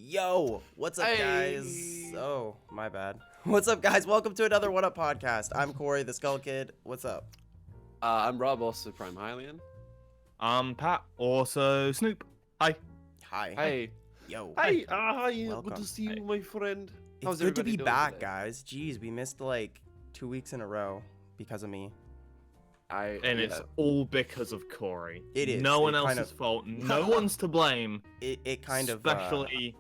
Yo, what's up, guys? Hey. Oh, my bad. What's up, guys? Welcome to another What Up podcast. I'm Corey, TheSkullKid. What's up? I'm Rob, also PrimeHylian. Pat, also Snoop. Hi. Hi. Hey. Yo. Hi. Hi. Welcome. Good to see you, my friend. It's good to be back, guys. Jeez, we missed like 2 weeks in a row because of me. It's all because of Corey. It is. No one It kind else's of- fault. No one's to blame. It kind of Especially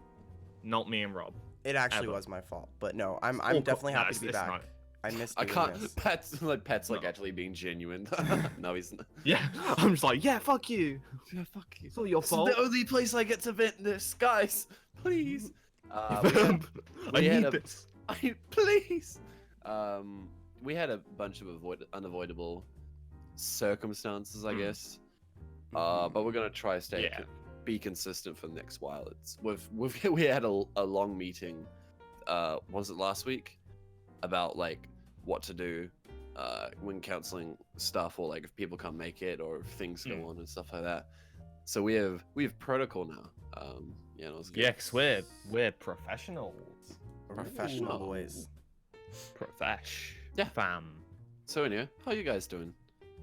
not me and Rob. it actually ever. was my fault, but no, I'm all definitely cool. happy No, to be it's back. not. I missed I doing can't. this. Pat's like No. actually being genuine. No, he's not. Yeah, I'm just like, yeah, fuck you. Yeah, fuck you. It's all your This fault. is the only place I get to vent this, guys. Please. I we had need a- this. Please. We had a bunch of unavoidable circumstances, I guess. But we're gonna try to Yeah. be consistent for the next while. We had a long meeting. Was it last week? About like what to do when counseling stuff, or like if people can't make it, or if things go on and stuff like that. So we have protocol now. Yeah, it was good. Yeah, cause we're professionals. Professional Ooh. boys. Profesh. Yeah. Fam. So anyway, how you guys doing?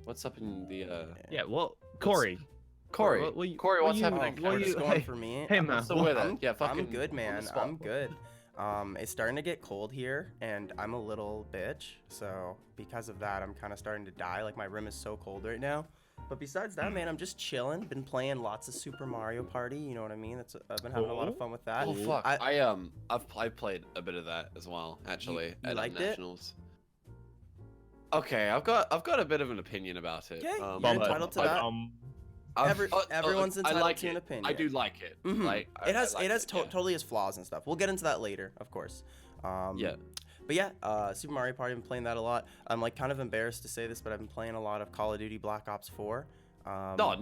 What's up in the Yeah. Well, Corey. Corey? Corey, what's you- happening? what What's you- going hey, for me? Hey man. So with I'm, it. Yeah, fucking. I'm good, on the man. spot. I'm good. It's starting to get cold here, and I'm a little bitch. So because of that, I'm kind of starting to die. Like my room is so cold right now. But besides that, man, I'm just chilling. Been playing lots of Super Mario Party. You know what I mean? I've been having a lot of fun with that. Oh fuck! I- I've played a bit of that as well, actually. You at liked it? Nationals. Okay, I've got a bit of an opinion about it. Okay, you're Bummer. entitled to that. Everyone's I entitled like to an it. opinion. I do like it. Mhm. Like It has I like yeah. totally has flaws and stuff. We'll get into that later, of course. Yeah. But yeah, Super Mario Party. I've been playing that a lot. I'm like kind of embarrassed to say this, but I've been playing a lot of Call of Duty Black Ops 4. No,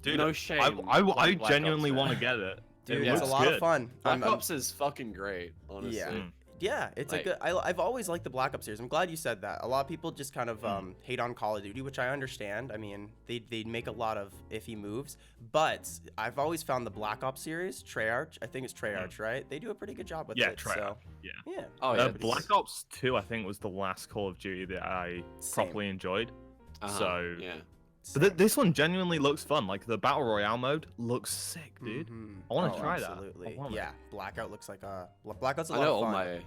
Dude, no shame. I Black genuinely Ops, want to man. get it. Dude, It it's a looks lot good. of fun. Black Ops is fucking great, honestly. Yeah. Mm. Yeah, it's a Like- good. I've always liked the Black Ops series. I'm glad you said that. A lot of people just kind of hate on Call of Duty, which I understand. I mean, they make a lot of iffy moves, but I've always found the Black Ops series, Treyarch. I think it's Treyarch, right? They do a pretty good job with Yeah, it. Treyarch. So, Yeah. yeah. Oh yeah. Black Ops 2, I think, was the last Call of Duty that I Same. properly enjoyed. Uh-huh, So, yeah. but this one genuinely looks fun. Like the battle royale mode looks sick, dude. Mhm. I wanna Oh, try that. absolutely. I wanna. Yeah, Blackout looks like a Blackout's a I lot know of all fun. my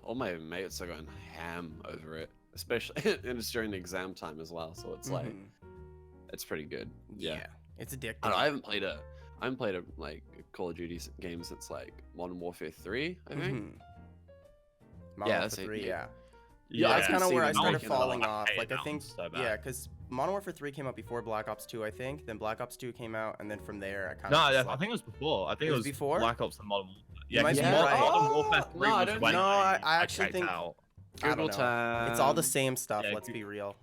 all my mates are going ham over it, especially and it's during the exam time as well. So it's like Mhm. it's pretty good. yeah. Yeah. It's addictive. I, don't know, I haven't played a like Call of Duty game since like Modern Warfare 3, I think. Mhm. Modern Yeah, Warfare that's 3, it. yeah. Yeah, That's I kind of see where I them started making it. falling I off. hate Like I that think, one so bad. yeah, because Modern Warfare 3 came out before Black Ops 2, I think. Then Black Ops 2 came out, and then from there, I kind No, of. I think it was before. I think It it was was before? Black Ops and Modern Warfare. You Yeah, might 'cause be Modern, right. Modern Warfare 3 No, I was don't when know. I actually checked think- out. I don't Google know. time. It's all the same stuff. Yeah, Let's be real.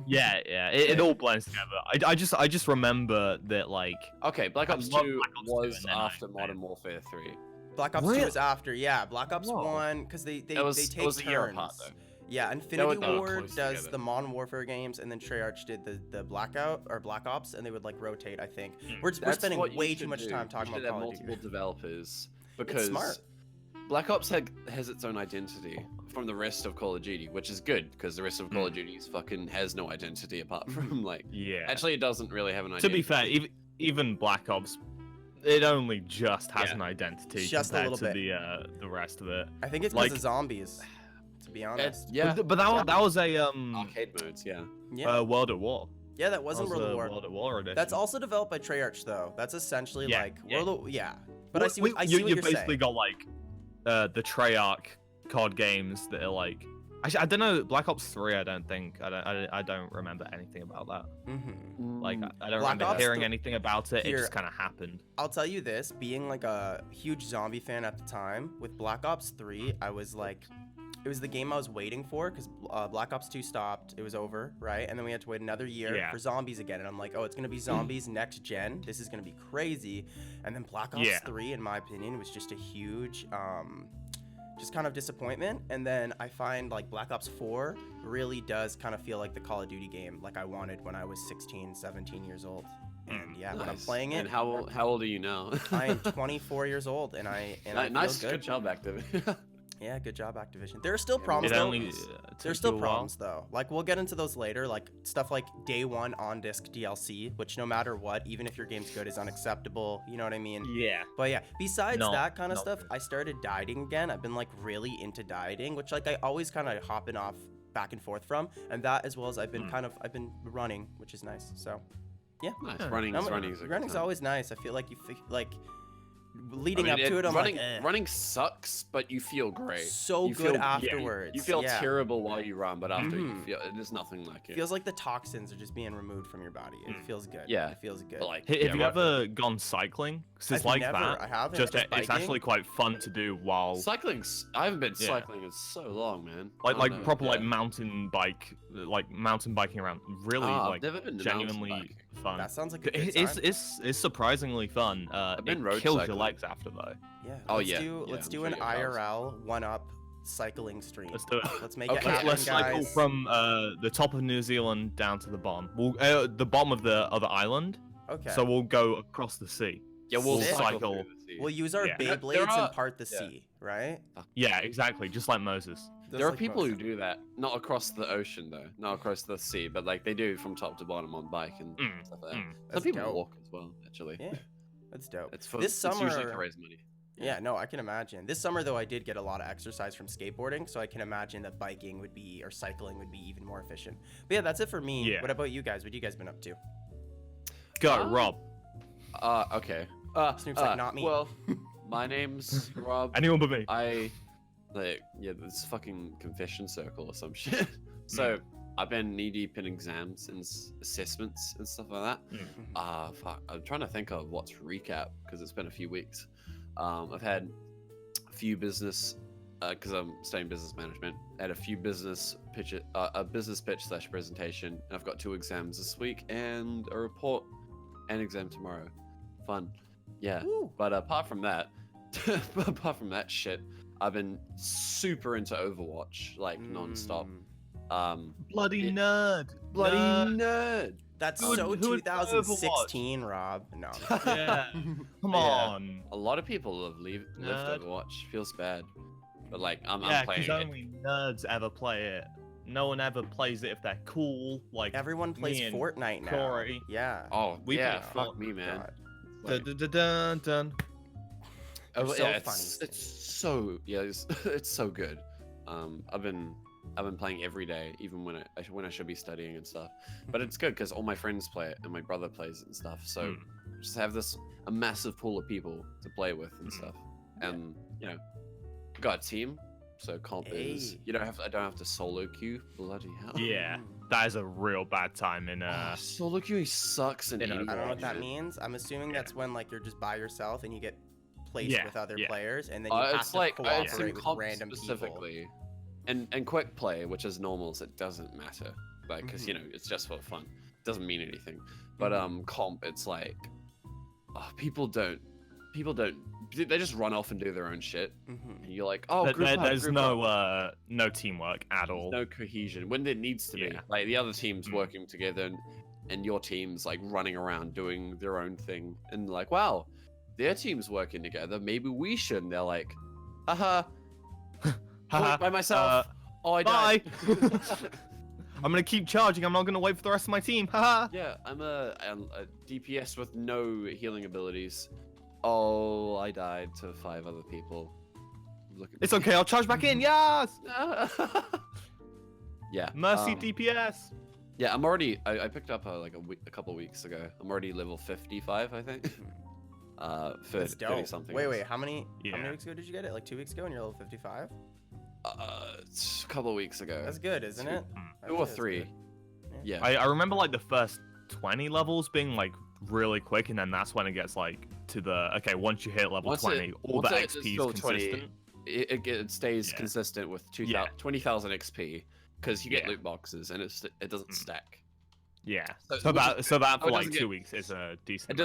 Yeah, it all blends together. I just remember that like Okay, Black I Ops love 2 Black Ops 2 was and then I after played Modern Warfare 3. Black Ops 2 Really? is after. Yeah, Black Ops Whoa. 1 because they It was, take it was a turns. year apart though. Yeah, Infinity they were Ward close does together. the Modern Warfare games, and then Treyarch did the Blackout or Black Ops, and they would like rotate. I think we're That's spending what you way should too much do. time talking you should about have Call of Duty. multiple developers because smart. Black Ops has its own identity from the rest of Call of Duty, which is good because the rest of Call of Duty's fucking has no identity apart from like. yeah. Actually, it doesn't really have an To identity. be fair, even Black Ops, it only just has Yeah. an identity Just a compared little to the rest of it. I think it's because like- of zombies. To be honest. Yeah, But that was a arcade modes. Yeah. Yeah. World at War. Yeah, that wasn't That was World a of War. World at War edition. That's also developed by Treyarch, though. That's essentially Yeah, like yeah. World of yeah. But I see what, I see you, what you've you're basically saying. got like the Treyarch COD games that are like. Actually, I don't know. Black Ops 3. I don't think. I don't remember anything about that. Mhm. Like I don't Black remember Ops hearing th- anything about it. Here- It just kind of happened. I'll tell you this, being like a huge zombie fan at the time, with Black Ops 3, I was like, it was the game I was waiting for because Black Ops 2 stopped. It was over, right? And then we had to wait another year Yeah. for zombies again. And I'm like, oh, it's going to be zombies next gen. This is going to be crazy. And then Black Ops Yeah. 3, in my opinion, was just a huge just kind of disappointment. And then I find like Black Ops 4 really does kind of feel like the Call of Duty game like I wanted when I was 16, 17 years old. And yeah, when I'm playing it. And how old are you now? I am 24 years old, and I nice, feel good job, Activision. Yeah, good job, Activision. There are still Yeah, problems It though. only There's still problems though. Like we'll get into those later. Like stuff like day one on disc DLC, which no matter what, even if your game's good, is unacceptable. You know what I mean? Yeah. But yeah, besides No, that kind of not stuff, good. I started dieting again. I've been like really into dieting, which like I always kind of hopping off back and forth from, and that as well as I've been I've been running, which is nice. So yeah, Nice. Yeah. Running's a good running's time. always nice. I feel like like I leading mean, up to it, I'm running, like, running sucks, but you feel great. so You good feel- afterwards. You feel yeah. terrible while you run, but after you Mhm. feel there's nothing like it. Feels like the toxins are just being removed from your body. It feels good. Yeah. It feels good. But, like, Have yeah, you ever gone cycling? 'Cause it's I've like never, that. I haven't. Just just it's biking. actually quite fun to do while cycling's. I haven't been Yeah. cycling in so long, man. like I don't know, proper yeah. like mountain biking around. Really Ah, I've like never been to mountain genuinely biking. fun. That sounds like a good It's time. it's surprisingly fun. been It road kills cycling. your legs after though. Yeah. Oh, let's yeah. Do, Yeah, let's I'm do sure an your pals. IRL one-up cycling stream. Let's do it. Let's make Okay, it happen, Let's cycle guys. from the top of New Zealand down to the bottom. We'll the bottom of the other island. Okay. So we'll go across the sea. Yeah, we'll Sick. cycle. Cycle. through the sea. we'll use our Yeah. Beyblades There are- and part the yeah. sea, right? Yeah, exactly. Just like Moses. Just There are like people who most. do that, not across the ocean though, not across the sea, but like they do from top to bottom on bike and stuff like that. Some That's people dope. walk as well, actually. Yeah, that's dope. It's for This it's usually summer- to raise money. Yeah, no, I can imagine. This summer, though, I did get a lot of exercise from skateboarding, so I can imagine that biking would be, or cycling would be even more efficient. But yeah, that's it for me. Yeah. What about you guys? What have you guys been up to? Go, Rob. Okay. Snoop's like, "Not me." Well, my name's Rob. Anyone but me. This fucking confession circle or some shit. So I've been knee deep in exams and assessments and stuff like that. Fuck. I'm trying to think of what to recap because it's been a few weeks. I've had a few business, because I'm studying business management. I had a few business pitch, a business pitch / presentation, and I've got 2 exams this week and a report and exam tomorrow. Fun. Yeah. Woo. But apart from that shit, I've been super into Overwatch, like non-stop. Bloody it- nerd. Bloody Nerd. nerd. That's Who would- so who would play 2016, Rob. No. Yeah. Come Yeah. on. A lot of people have left Nerd. Overwatch. Feels bad, but like I'm Yeah, playing because it. only nerds ever play it. No one ever plays it if they're cool. Like Everyone plays me and Fortnite now. Corey. Yeah. Oh, We yeah. play Fuck me, man. God. Like, Dun, dun, dun, dun. They're so yeah, funny it's so it's so good. I've been playing every day, even when I should be studying and stuff. But it's good because all my friends play it and my brother plays it and stuff. So just have a massive pool of people to play with and stuff. And got a team, so comp is Hey. I don't have to solo queue. Bloody hell. Yeah, that is a real bad time in Solo queuing sucks in you know, any I don't know what that shit. means. I'm assuming Yeah. that's when like you're just by yourself and you get placed Yeah, with other yeah. players, and then you have It's to like it's in cooperate with comp random people. specifically, and quick play, which is normals, it doesn't matter, like because Mhm. it's just for fun, doesn't mean anything. But comp, it's like people don't they just run off and do their own shit, Mhm. and you're like, oh, group up, there's group no up. no teamwork at all. No cohesion when there needs to be. Yeah. Like the other team's Mm. working together, and your team's like running around doing their own thing, and like, wow, their team's working together. Maybe we should. And they're like, haha, Haha, by myself. Oh, I bye. died. I'm gonna keep charging. I'm not gonna wait for the rest of my team. Haha. Yeah, I'm a DPS with no healing abilities. Oh, I died to 5 other people. Look at It's me. okay. I'll charge back in. Yes. Yeah. Mercy DPS. Yeah, I'm already. I picked up a couple weeks ago. I'm already level 55, I think. That's 30 dope. something. Wait, how many Yeah. weeks ago did you get it? Like 2 weeks ago, and you're level 55. It's a couple of weeks ago. That's good, isn't it? That 2 or really is 3. good. Yeah. I remember like the first 20 levels being like really quick, and then that's when it gets like to the once you hit level Once 20, all the once XP still is 20, consistent. It stays Yeah. consistent with Yeah. 20,000 XP because you get Yeah. loot boxes and it doesn't stack. Yeah. So- So that which for it like doesn't 2 get- weeks is a decent.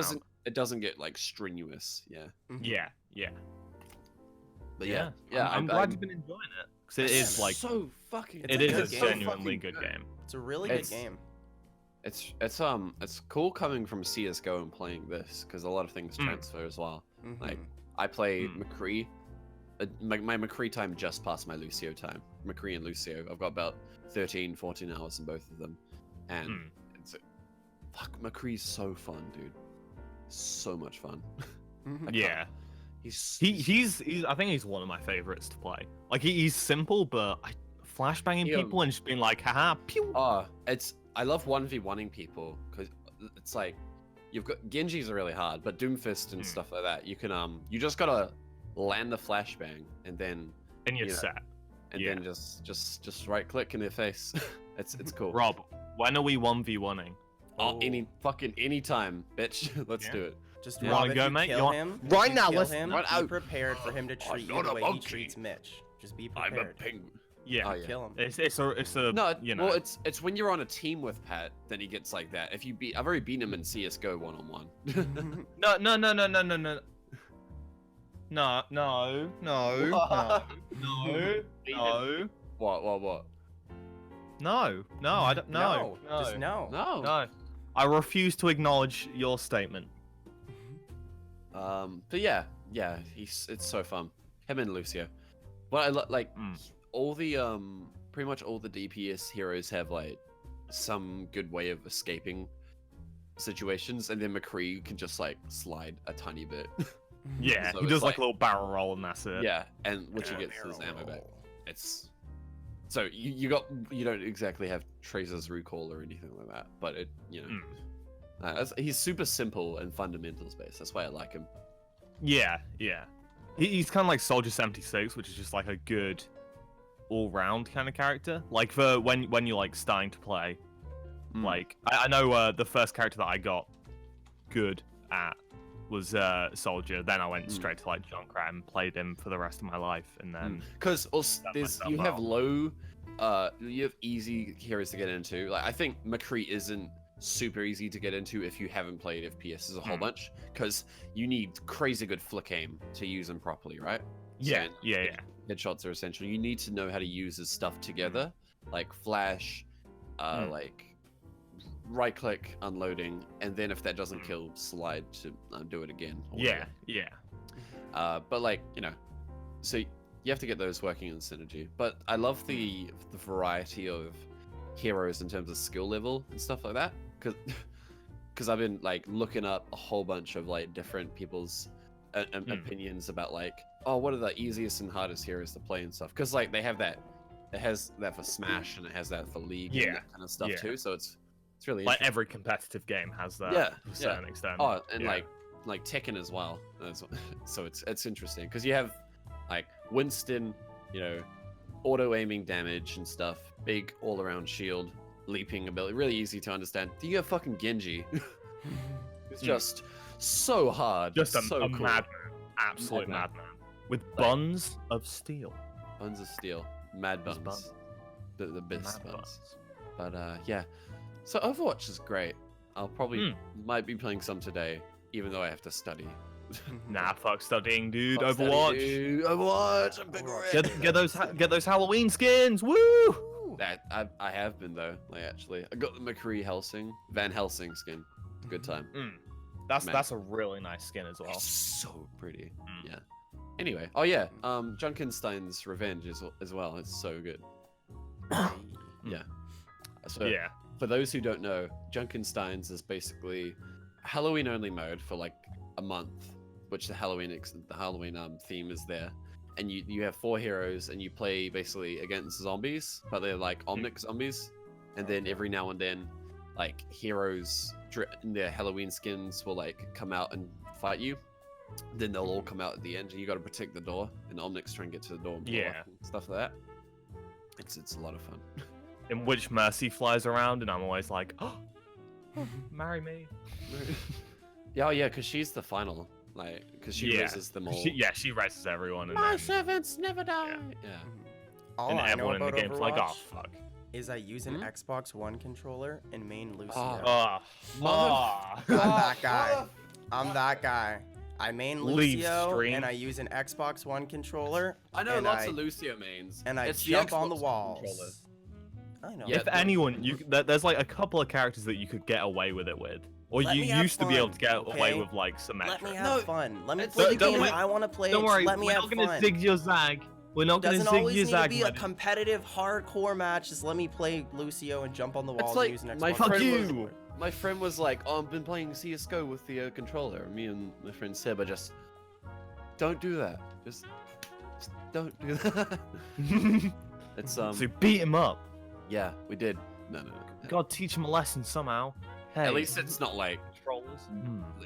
It doesn't get like strenuous. Yeah. Mhm. Yeah. Yeah. But Yeah, yeah, I'm glad you've been enjoying it because it is like so fucking. It's it a is good a game. genuinely good game. It's a really It's- good game. It's cool coming from CS:GO and playing this because a lot of things transfer as well. Like I play McCree. My McCree time just passed my Lucio time. McCree and Lucio. I've got about 13, 14 hours in both of them, and fuck, McCree's so fun, dude. So much fun. Yeah. He's I think he's one of my favorites to play. Like he's simple, but flashbanging people and just being like, haha, pew. I love 1v1ing people because it's like you've got Genjis are really hard, but Doomfist and stuff like that, you can you just gotta land the flashbang and then You're set. And then just right click in their face. it's cool. Rob, when are we 1v1ing? Any time, bitch. Let's do it. Just You Rob, wanna if go, you mate? kill You him, if right you now, kill let's him, run be out. prepared for him to treat you not the a way he monkey. treats Mitch. Just be I'm a prepared. penguin. Yeah. Oh, yeah. Kill him. It's a No, you know. well, it's when you're on a team with Pat, then he gets like that. If you beat, I've already beaten him in CS:GO 1-on-1. No. No. What? No, I don't. No, Just no. No. I refuse to acknowledge your statement. But yeah, it's so fun. Him and Lucio. But I like all the pretty much all the DPS heroes have like some good way of escaping situations, and then McCree can just like slide a tiny bit. Yeah, So he it's does like like- a little barrel roll and that's it. Yeah, and which he gets his ammo back. It's so you don't exactly have Tracer's recall or anything like that, but it he's super simple and fundamentals based. That's why I like him. Yeah. He's kind of like Soldier 76, which is just like a good all-round kind of character. Like for when you're like starting to play, like I know the first character that I got good at was Soldier. Then I went straight to like Junkrat and played him for the rest of my life, and then Because myself you have out. low, you have easy heroes to get into. Like I think McCree isn't super easy to get into if you haven't played FPS as a whole bunch, because you need crazy good flick aim to use him properly, right? yeah. Headshots are essential. You need to know how to use his stuff together, like flash, like right click, unloading, and then if that doesn't kill, slide to do it again. or Yeah. but like so you have to get those working in synergy. But I love the variety of heroes in terms of skill level and stuff like that, because I've been like looking up a whole bunch of like different people's opinions about like, oh, what are the easiest and hardest heroes to play and stuff, because like they have that, it has that for Smash and it has that for League and that kind of stuff too, so it's really Like interesting. every competitive game has that Yeah, to a certain extent. Oh, and like Tekken as well. So it's interesting because you have like Winston, auto aiming damage and stuff, big all around shield, leaping ability, really easy to understand. Do you have fucking Genji? It's just so hard. Just a so cool. madman, absolute madman, with buns of steel. Buns of steel, mad Those buns, the best Mad buns. But yeah, so Overwatch is great. I'll probably might be playing some today, even though I have to study. Nah, fuck studying, dude. Fuck study, Overwatch. dude. Overwatch. I'm big red. Get those Halloween skins. Woo! That I have been though. Like actually, I got the McCree Van Helsing skin. Good time. That's a really nice skin as well. It's so pretty. Yeah. Anyway, oh yeah, Junkenstein's Revenge as well. It's so good. Yeah. So Yeah. for those who don't know, Junkenstein's is basically Halloween only mode for like a month, which the Halloween theme is there, and you have 4 heroes and you play basically against zombies, but they're like Omnic zombies, and then every now and then like heroes in their Halloween skins will like come out and fight you. Then they'll all come out at the end, and you got to protect the door, and Omnics try and get to the door and blow up and stuff like that. It's a lot of fun. In which Mercy flies around, and I'm always like, oh, marry me. Yeah, because she's the final, like, because she raises them all. She raises everyone. And My then, servants never die. Yeah. All and I know everyone in the about game's Overwatch like, oh, fuck. is I use an Xbox One controller and main Lucio. Oh, I'm that guy. I'm that guy. I main leave Lucio, stream. and I use an Xbox One controller. I know and lots of Lucio mains. And I It's jump the on the Xbox walls. controller. I know. Yeah, If anyone, there's like a couple of characters that you could get away with it with, or Let you me have used to be able fun, to get away okay? with like Let me Symmetra. have fun. Let me it's- play the don't game worry- I want to play. Don't Just worry, let me we're have not gonna fun. zig your zag. We're not gonna Doesn't zig always your need to zag. be a Lennon. competitive, hardcore match. Just let me play Lucio and jump on the walls like and use an Xbox. my Fuck friend you. My friend was like, "Oh, I've been playing CS:GO with the controller." Me and my friend Seb are just, don't do that. Just don't do that. It's So beat him up. yeah, we did. No. God, teach him a lesson somehow. Hey. At least it's not like. controllers.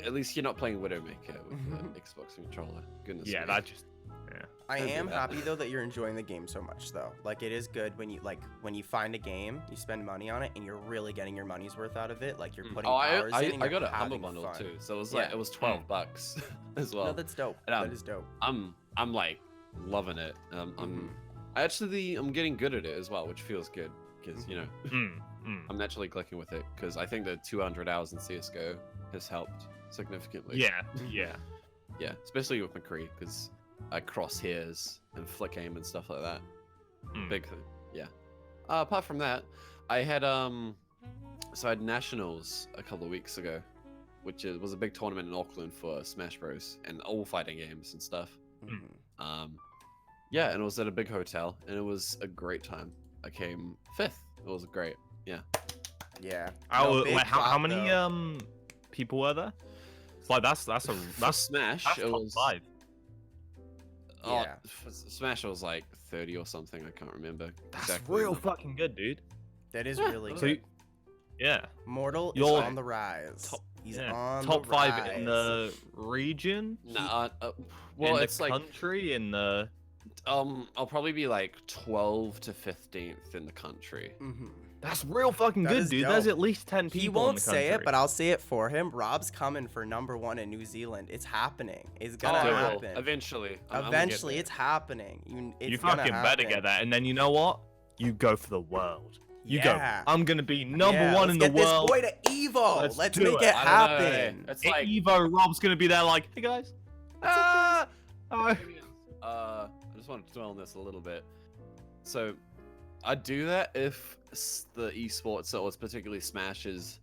At least you're not playing Widowmaker with the Xbox controller. Goodness. Yeah, me. that just. Yeah. I Don't do am that. happy though that you're enjoying the game so much though. Like it is good when you find a game, you spend money on it, and you're really getting your money's worth out of it. Like you're putting Oh, hours in. And I you're got a Humble having bundle fun. too, so it was like Yeah. it was $12 as well. No, that's dope. And, That is dope. I'm like loving it. Mhm. I'm getting good at it as well, which feels good because you know I'm naturally clicking with it because I think the 200 hours in CS:GO has helped significantly. Yeah. Yeah, especially with McCree because I crosshairs and flick aim and stuff like that. Big thing. Yeah. Apart from that, I had so I had nationals a couple of weeks ago, which was a big tournament in Auckland for Smash Bros. And all fighting games and stuff. Mhm. Yeah, and it was at a big hotel, and it was a great time. I came 5th. It was great. Yeah. Yeah. Oh, No, big like, how clap, many though. people were there? It's like that's For Smash. that's It top was 5. Oh, Yeah. for Smash it was like 30 or something. I can't remember. That's exactly. real fucking good, dude. That is Yeah, really So, good. yeah, Mortal is You're on the rise. top- He's yeah. on top the 5 in rise. the region. Nah, well, in it's the like country, in the. I'll probably be like 12 to 15th in the country. Mhm. That's real fucking That good, is dude. There's dope. at least 10 people. He in won't the say it, country. but I'll say it for him. Rob's coming for #1 in New Zealand. It's happening. It's gonna I will, happen. eventually. I'm gonna get Eventually, there. it's happening. It's You gonna fucking better happen. get that, and then you know what? You go for the world. You Yeah. go. I'm gonna be number Yeah, 1 let's in the get this world. boy to Evo. Let's Let's do make it. it I don't know, happen. It's At like Evo, Rob's gonna be there like, hey guys. ah! Oh. I just want to dwell on this a little bit. So, I'd do that if the esports or particularly Smash's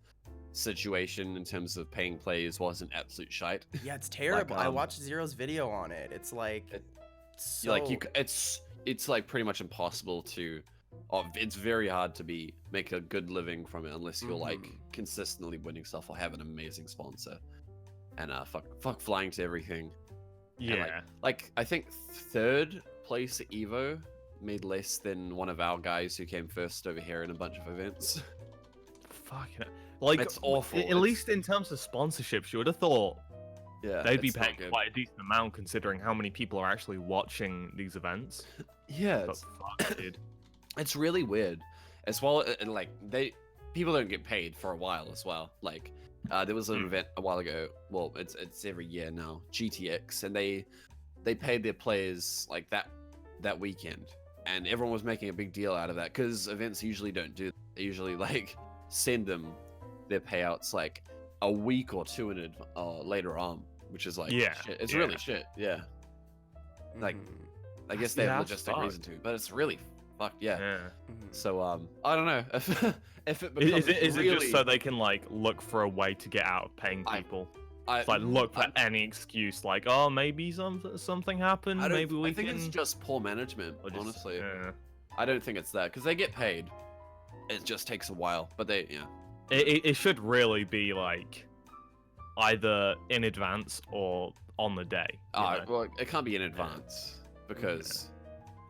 situation in terms of paying players wasn't absolute shite. Yeah, it's terrible. I um, watched Zero's video on it. It's like, so... Like it's like pretty much impossible to. It's very hard to make a good living from it unless you're like Mhm. consistently winning stuff or have an amazing sponsor. And fuck flying to everything. And, Yeah. like I think 3rd place at Evo made less than one of our guys who came first over here in a bunch of events. Fucking. Like, It's awful. At least in terms of sponsorships, you would have thought Yeah, they'd be it's not paying good. quite a decent amount considering how many people are actually watching these events. Yeah, But fuck, dude. it's really weird. As well, and like people don't get paid for a while as well. Like there was an event a while ago. Well, it's every year now. GTX, and they paid their players like that weekend, and everyone was making a big deal out of that because events usually don't do. They usually like send them their payouts like a week or two later on, which is like Yeah, shit. It's yeah. really shit. Yeah, like Mhm. I guess Yeah, they have that's logistic reason to, but it's really fucked. Yeah. Yeah. Mhm. So I don't know if it becomes Is it really, just so they can like look for a way to get out of paying I- people? I, It's like look for any excuse, like oh maybe something happened, I don't- maybe we I think can. it's just poor management. or just- Honestly, yeah. I don't think it's that because they get paid. It just takes a while, but yeah. It should really be like either in advance or on the day. you know? Well, it can't be in advance because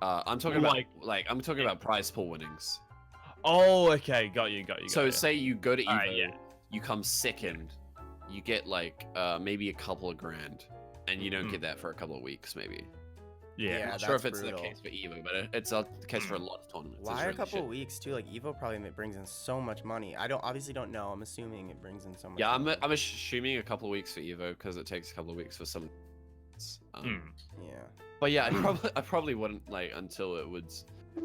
I'm talking Like- about I'm talking about prize pool winnings. Oh, okay, got you. So you. say you go to Evo, Alright, yeah. you come second, you get like maybe a couple of grand, and you don't get that for a couple of weeks maybe. Yeah. Yeah, I'm not sure if that's it's brutal. the case for Evo, but it's the case for a lot of tournaments. It's Why a really couple shit. weeks too? Like Evo probably brings in so much money. I obviously don't know. I'm assuming it brings in so much. Yeah, money. I'm assuming a couple of weeks for Evo because it takes a couple of weeks for some. Yeah. But yeah, I probably wouldn't like until it would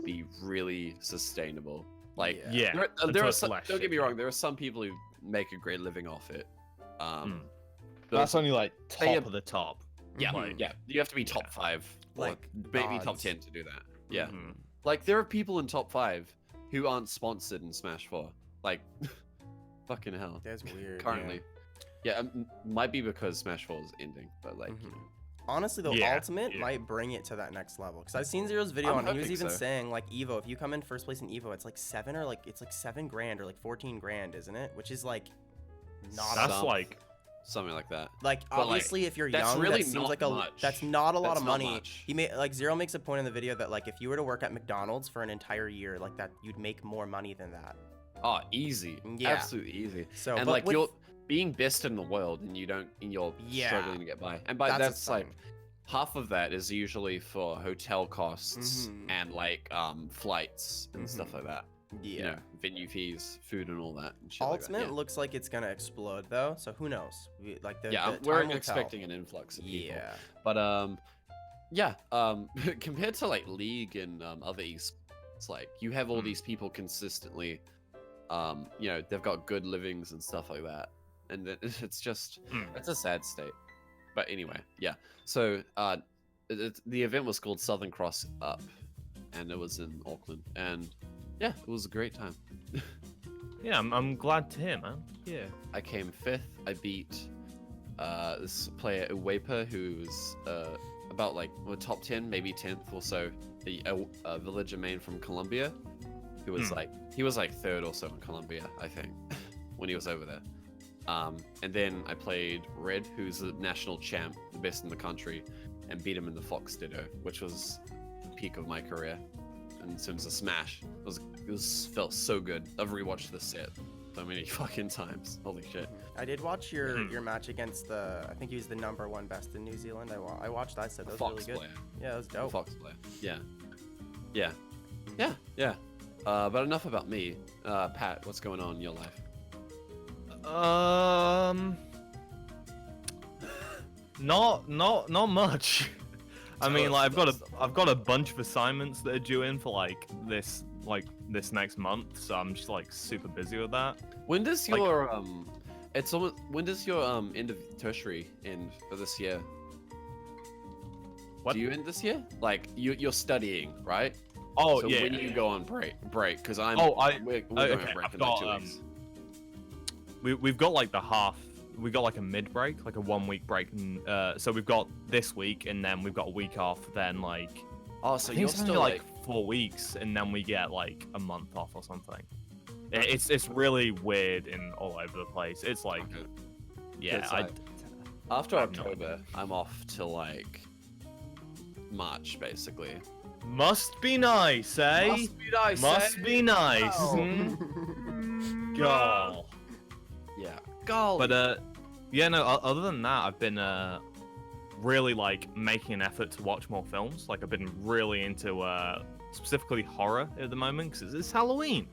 be really sustainable. Like Yeah. there until are it's some, less don't get me shit. wrong, there are some people who make a great living off it. That's only like They- top of the top. Yeah, Like, yeah. You have to be top 5, or Like, maybe top gods. 10 to do that. Yeah. mhm. Like there are people in top 5 who aren't sponsored in Smash 4. Like, fucking hell. That's weird. Currently. Yeah, might be because Smash 4 is ending, but like, Mhm. Honestly, though, Yeah, Ultimate yeah. might bring it to that next level. Because I've seen Zero's video, I'm and he was hoping even so. saying, like, Evo, if you come in first place in Evo, it's like 7 or like, it's like 7 grand or like 14 grand, isn't it? Which is like, not That's Some- like something like that. like, but, like, obviously, if you're that's young, really that seems not like much. that's not a lot That's of not money. much. He made, like, Zero makes a point in the video that, like, if you were to work at McDonald's for an entire year, like that, you'd make more money than that. Oh, easy. Yeah. Absolutely easy. So, And but like with- you're being best in the world and you're Yeah. struggling to get by. And by a that's like sign. half of that is usually for hotel costs Mhm. and like flights and stuff like that. yeah. You know, venue fees, food and all that. And shit like that, Ultimate yeah. looks like it's gonna explode though, so who knows? Like the Yeah, the we're time will expecting an influx of tell. people. Yeah. But yeah, compared to like League and other esports, it's like you have all these people consistently, you know, they've got good livings and stuff like that, and it's just it's a sad state. But anyway, yeah. So the event was called Southern Cross Up, and it was in Auckland, and yeah, it was a great time. yeah, I'm glad to hear, man. Yeah. I came 5th. I beat this player Uwepa, who's about like top 10, maybe 10th or so. A villager main from Colombia, who was he was like 3rd or so in Colombia, I think, when he was over there. And then I played Red, who's the national champ, the best in the country, and beat him in the Fox Ditto, which was the peak of my career in terms of Smash. It felt so good. I've rewatched the set so many fucking times. Holy shit. I did watch your match against I think he was the #1 best in New Zealand. I watched that set. That was Fox really good. player. Yeah, that was dope. Fox player. Yeah. But enough about me. Pat, what's going on in your life? Not much. I mean, Tell like us I've got a bunch of assignments that are due in for like this next month, so I'm just like super busy with that. When does Like- your when does your end of tertiary end for this year? What? Do you end this year? Like you're studying, right? Oh So yeah. when you go on break, because I'm. Oh, we're going okay, on break I've in like got, 2 weeks. We've got like we got like a mid break, like a 1 week break, and so we've got this week, and then we've got a week off. Then like Oh, so I think you're it's only still like 4 weeks, and then we get like a month off or something. It's really weird and all over the place. It's like Okay. yeah, It's like- After I have no October, I'm off till like March, basically. must be nice, eh? Must be nice. Must eh? be nice. Oh. Go. Yeah. Golly. But yeah, no. Other than that, I've been really like making an effort to watch more films. Like I've been really into specifically horror at the moment because it's Halloween.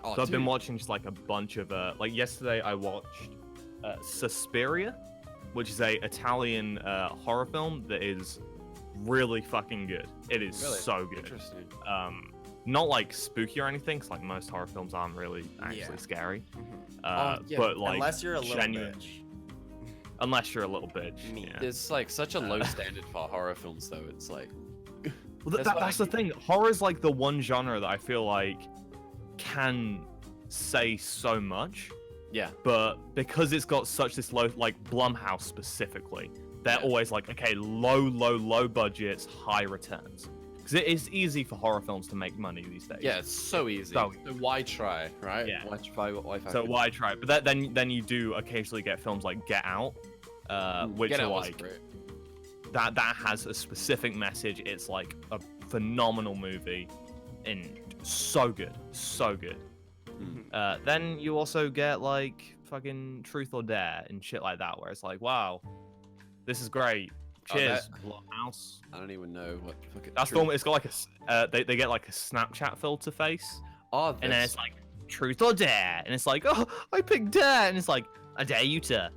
Oh, So I've been dude. watching just like a bunch of like yesterday I watched Suspiria, which is a Italian horror film that is really fucking good. It is Really? so good. Interesting. Not like spooky or anything, because like most horror films aren't really actually Yeah. scary. Oh, yeah. But like Unless you're a little genuine- bitch. Unless you're a little bitch. Me. Yeah. There's like such a low standard for horror films, though. It's like. Well, That's why that's the thing. Horror is like the one genre that I feel like can say so much, Yeah. but because it's got such this low, like Blumhouse specifically, they're Yeah. always like, okay, low budgets, high returns. Because it is easy for horror films to make money these days. Yeah, it's so easy. So- So why try, right? Yeah. Why try? Why So why try? But then you do occasionally get films like Get Out, which Get are Out was like great. that has a specific message. It's like a phenomenal movie, and so good. Then you also get like fucking Truth or Dare and shit like that, where it's like, wow, this is great. Oh, Cheers, Blumhouse. I don't even know what fucking. That's the one. It's got like they get like a Snapchat filter face, Oh, and then it's like Truth or Dare, and it's like, oh, I picked Dare, and it's like, I dare you to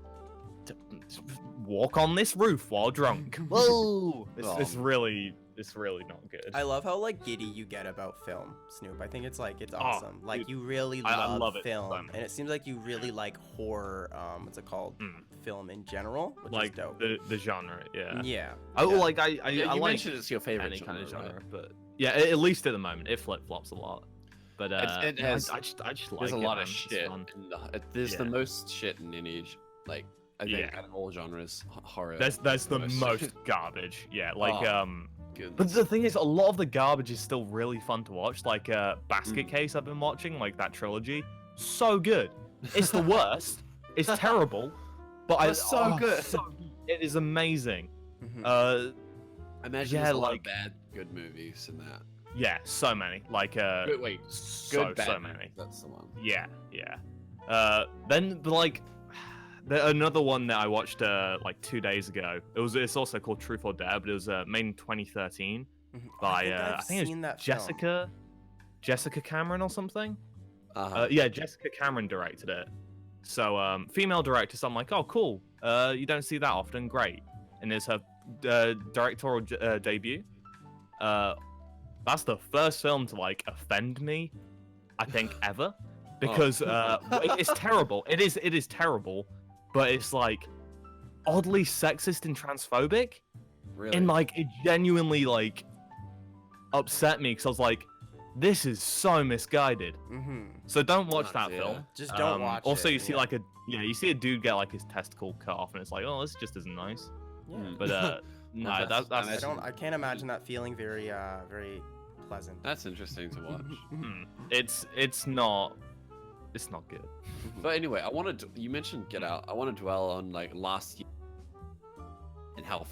walk on this roof while drunk. Whoa! It's Oh. really it's really not good. I love how like giddy you get about film, Snoop. I think it's awesome. Like dude, you really I love love it film, so much. and it seems like you really like horror. What's it called? Film in general, which Like is dope. the genre, yeah. Yeah. I yeah. like I Yeah, I you like mentioned it's your favorite any kind of genre, genre, right? but yeah, at least at the moment, it flip flops a lot. But It yeah, has- I just like There's a it, lot man. of It's shit. fun. There's the Yeah. most shit in any like I think Yeah. out of all genres, horror. There's the most. most garbage. Yeah, like Oh, But Goodness. the thing is, a lot of the garbage is still really fun to watch. Like Basket Mm. Case, I've been watching, like that trilogy, so good. It's the worst. It's terrible, but But so good. It is amazing. Mhm. I imagine yeah, there's a lot of like- bad, good movies in that. Yeah, so many. Like Wait, so good, bad so movies, many. That's the one. Yeah. Then but, like another one that I watched like 2 days ago. It's also called Truth or Dare, but it was made in 2013 Mhm. by I've I think it seen was that film. Jessica Cameron or something. Uh-huh. Yeah, Jessica Cameron directed it. So female director. So I'm like, oh cool. You don't see that often. Great. And it's her directorial debut. That's the first film to like offend me, I think, ever, because it's terrible. It is terrible, but it's like oddly sexist and transphobic, Really? and like it genuinely like upset me because I was like, this is so misguided. Mhm. So don't watch Oh, that dear. film. Just don't watch Also, it, you see yeah. like you see a dude get like his testicle cut off, and it's like, oh, this just isn't nice. Yeah. Mm. But no, that's- that's I can't imagine that feeling very pleasant. That's interesting to watch. it's not good. But anyway, you mentioned Get Out. I want to dwell on like last year and how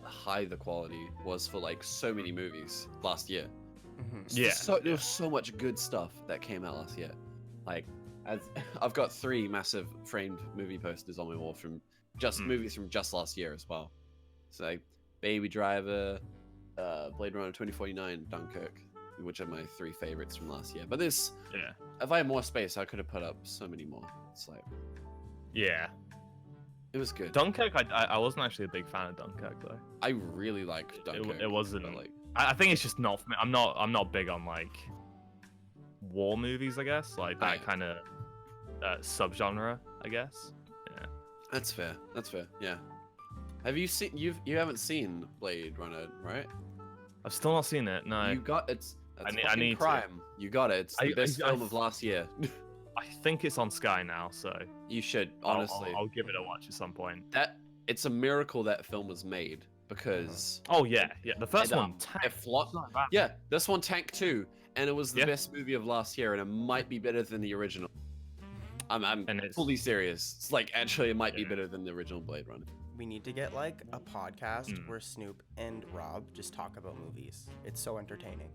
high the quality was for like so many movies last year. Mhm. Yeah. There was so much good stuff that came out last year. Like, I've got 3 massive framed movie posters on my wall from just movies from just last year as well. So like Baby Driver, Blade Runner 2049, Dunkirk, which are my 3 favorites from last year. But if I had more space, I could have put up so many more. It's like, Yeah. it was good. Dunkirk, I wasn't actually a big fan of Dunkirk though. I really liked Dunkirk. It wasn't. but, like, I think it's just not for me. I'm not big on like war movies. I guess like that Yeah. kind of subgenre. I guess. Yeah. That's fair. Yeah. Have you seen? You haven't seen Blade Runner, right? I've still not seen it. No. You got it's. I That's need to. Prime. You got it. It's the best film of last year. I think it's on Sky now, so You should I'll- honestly. I'll give it a watch at some point. It's a miracle that film was made because Oh yeah. The first It, one. it flopped. Not bad. Yeah, this one tanked too, and it was the Yeah. best movie of last year, and it might be better than the original. I'm And it's- fully serious. It's like actually it might be Yeah. better than the original Blade Runner. We need to get like a podcast Mm. where Snoop and Rob just talk about movies. It's so entertaining.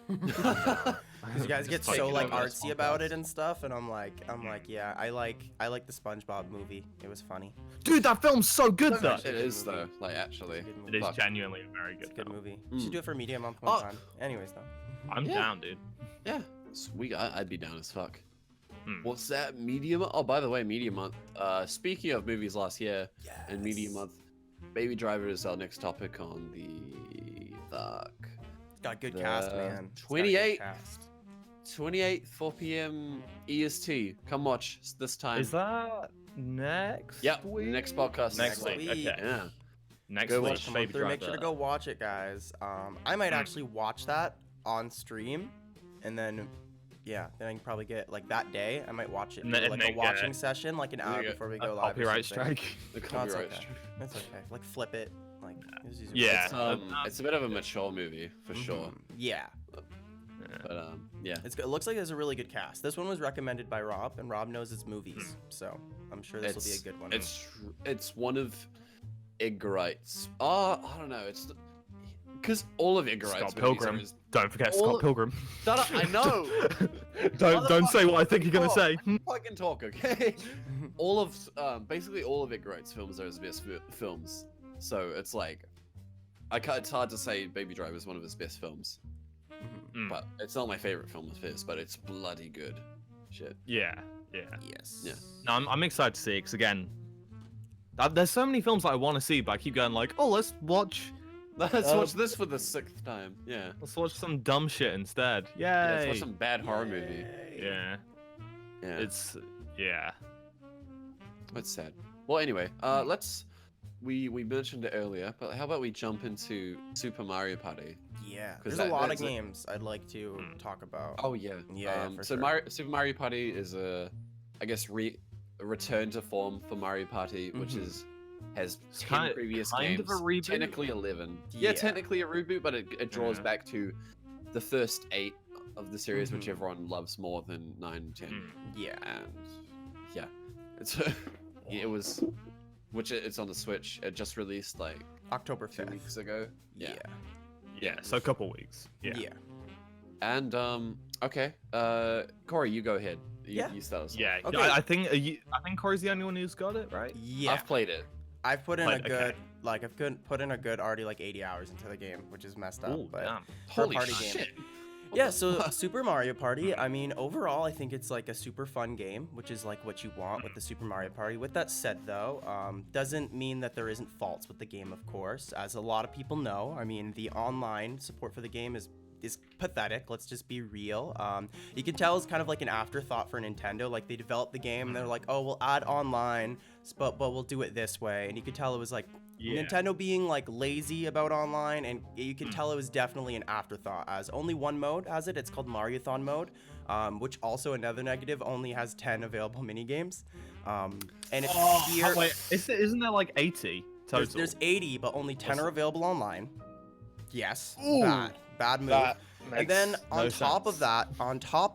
Because you guys get Just so taking like over this artsy about podcast. it and stuff, and I'm like, yeah, I like the SpongeBob movie. It was funny. Dude, that film's so good though. It is though, like actually. It's a good It movie. is Fuck. genuinely a very It's good a good film. movie. We should Mm. do it for Media Month one Oh. time. Anyways, though. I'm Yeah. down, dude. Yeah, sweet. I'd be down as fuck. Hmm. What's that? Media Month? Oh, by the way, Media Month. Speaking of movies last year and Media Yes. Month, Baby Driver is our next topic on the It's got good The cast, man. It's got good 28. cast. 28 4 p.m. EST. Come watch this time. Is that next? Yep, week? next podcast. Next week. week. Okay. Yeah. Next Go week. watch Come Baby on through. Make sure to Driver. go watch it, guys. I might Mm. actually watch that on stream, and then yeah, then I can probably get like that day. I might watch it, And do, then like make a watching session, like an There hour you go. before we A go live. or copyright something. strike. The No, it's copyright okay. strike. That's okay. Like flip it. Like just use your Yeah. voice. It's a bit of a mature movie for sure. Mhm. Yeah, Yeah. But yeah. it looks like there's a really good cast. This one was recommended by Rob, and Rob knows his movies, so I'm sure this will be a good one. It's one of Edgar Wright's. Oh, I don't know. It's because all of Edgar Wright's Scott movies Pilgrim. are his. Don't forget all Scott of- Pilgrim. Shut up, I know. don't say what I think you're gonna Oh. say. Fucking talk, okay? Basically all of Edgar Wright's films are his best films. So it's like, it's hard to say Baby Driver is one of his best films, Mm. but it's not my favorite film of his. But it's bloody good. Shit. Yeah. Yes. Yeah. No, I'm excited to see it because again, there's so many films that I want to see, but I keep going like, oh, let's watch Let's watch this for the 6th time. Yeah. Let's watch some dumb shit instead. Yay! Yeah, let's watch some bad horror movie. Yeah. Yeah. It's yeah. That's sad. Well, anyway, we mentioned it earlier, but how about we jump into Super Mario Party? Yeah, 'Cause there's a lot of that's a- games I'd like to talk about. Oh yeah. Yeah, for so sure. Super Mario Party is a return to form for Mario Party, which has It's 10 previous kind games. of a reboot? Technically 11. Yeah. Yeah, technically a reboot, but it draws Yeah. back to the first 8 of the series, which Mhm. everyone loves more than 9 and 10. Yeah. And yeah, it's it was, it's on the Switch. It just released like October 2 5th. weeks ago. Yeah. Yeah. So a couple weeks. Yeah. Yeah. And okay, Corey, you go ahead. Yeah. You start us off. Yeah. Okay. I think Corey's the only one who's got it, right? Yeah. I've played it. I've put in But, a good, okay. like, put in a good already like 80 hours into the game, which is messed up. Oh but damn. for a Holy party game. shit. Yeah, so Super Mario Party, I mean, overall, I think it's like a super fun game, which is like what you want with the Super Mario Party. With that said, though, doesn't mean that there isn't faults with the game, of course. As a lot of people know, I mean, the online support for the game is pathetic. Let's just be real. You can tell it's kind of like an afterthought for Nintendo. Like they developed the game and they're like, oh, we'll add online, but we'll do it this way. And you could tell it was like Nintendo being like lazy about online, and you can tell it was definitely an afterthought. As only one mode has it. It's called Mariothon mode, which also another negative, only has 10 available mini games. And it's here. Wait, isn't there like 80 total? There's 80, but only 10 are available online. Yes. Ooh. Bad move. That And then makes on no top sense.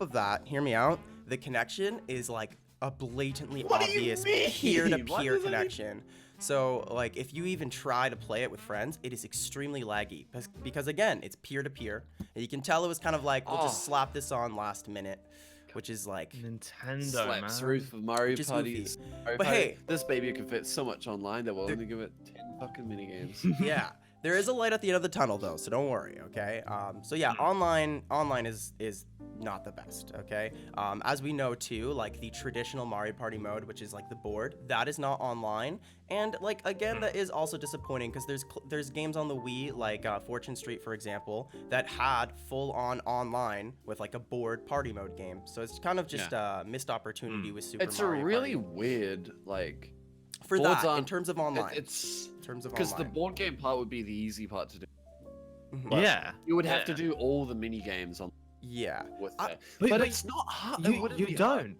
of that, hear me out. The connection is like a blatantly What do you obvious mean? What peer-to-peer does that connection. So like if you even try to play it with friends, it is extremely laggy because again, it's peer-to-peer. And you can tell it was kind of like we'll just slap this on last minute, which is like Nintendo, Slaps man. Ruth with Mario Just Parties. Mario But Party. hey- this baby can fit so much online that we'll only give it 10 fucking minigames. yeah. There is a light at the end of the tunnel though, so don't worry, okay? So yeah, online is not the best, okay? As we know too, like the traditional Mario Party mode, which is like the board, that is not online. And like again, that is also disappointing because there's games on the Wii, like Fortune Street, for example, that had full-on online with like a board party mode game. So it's kind of just a missed opportunity with Super It's Mario a really Party. weird, like, For boards that, in aren't- terms of online. it's in terms of because the online. board game part would be the easy part to do. Mhm. But Yeah. You would have to Yeah. do all the mini games on Yeah. with I- that. But- But but it's not hard. it You wouldn't be hard. don't.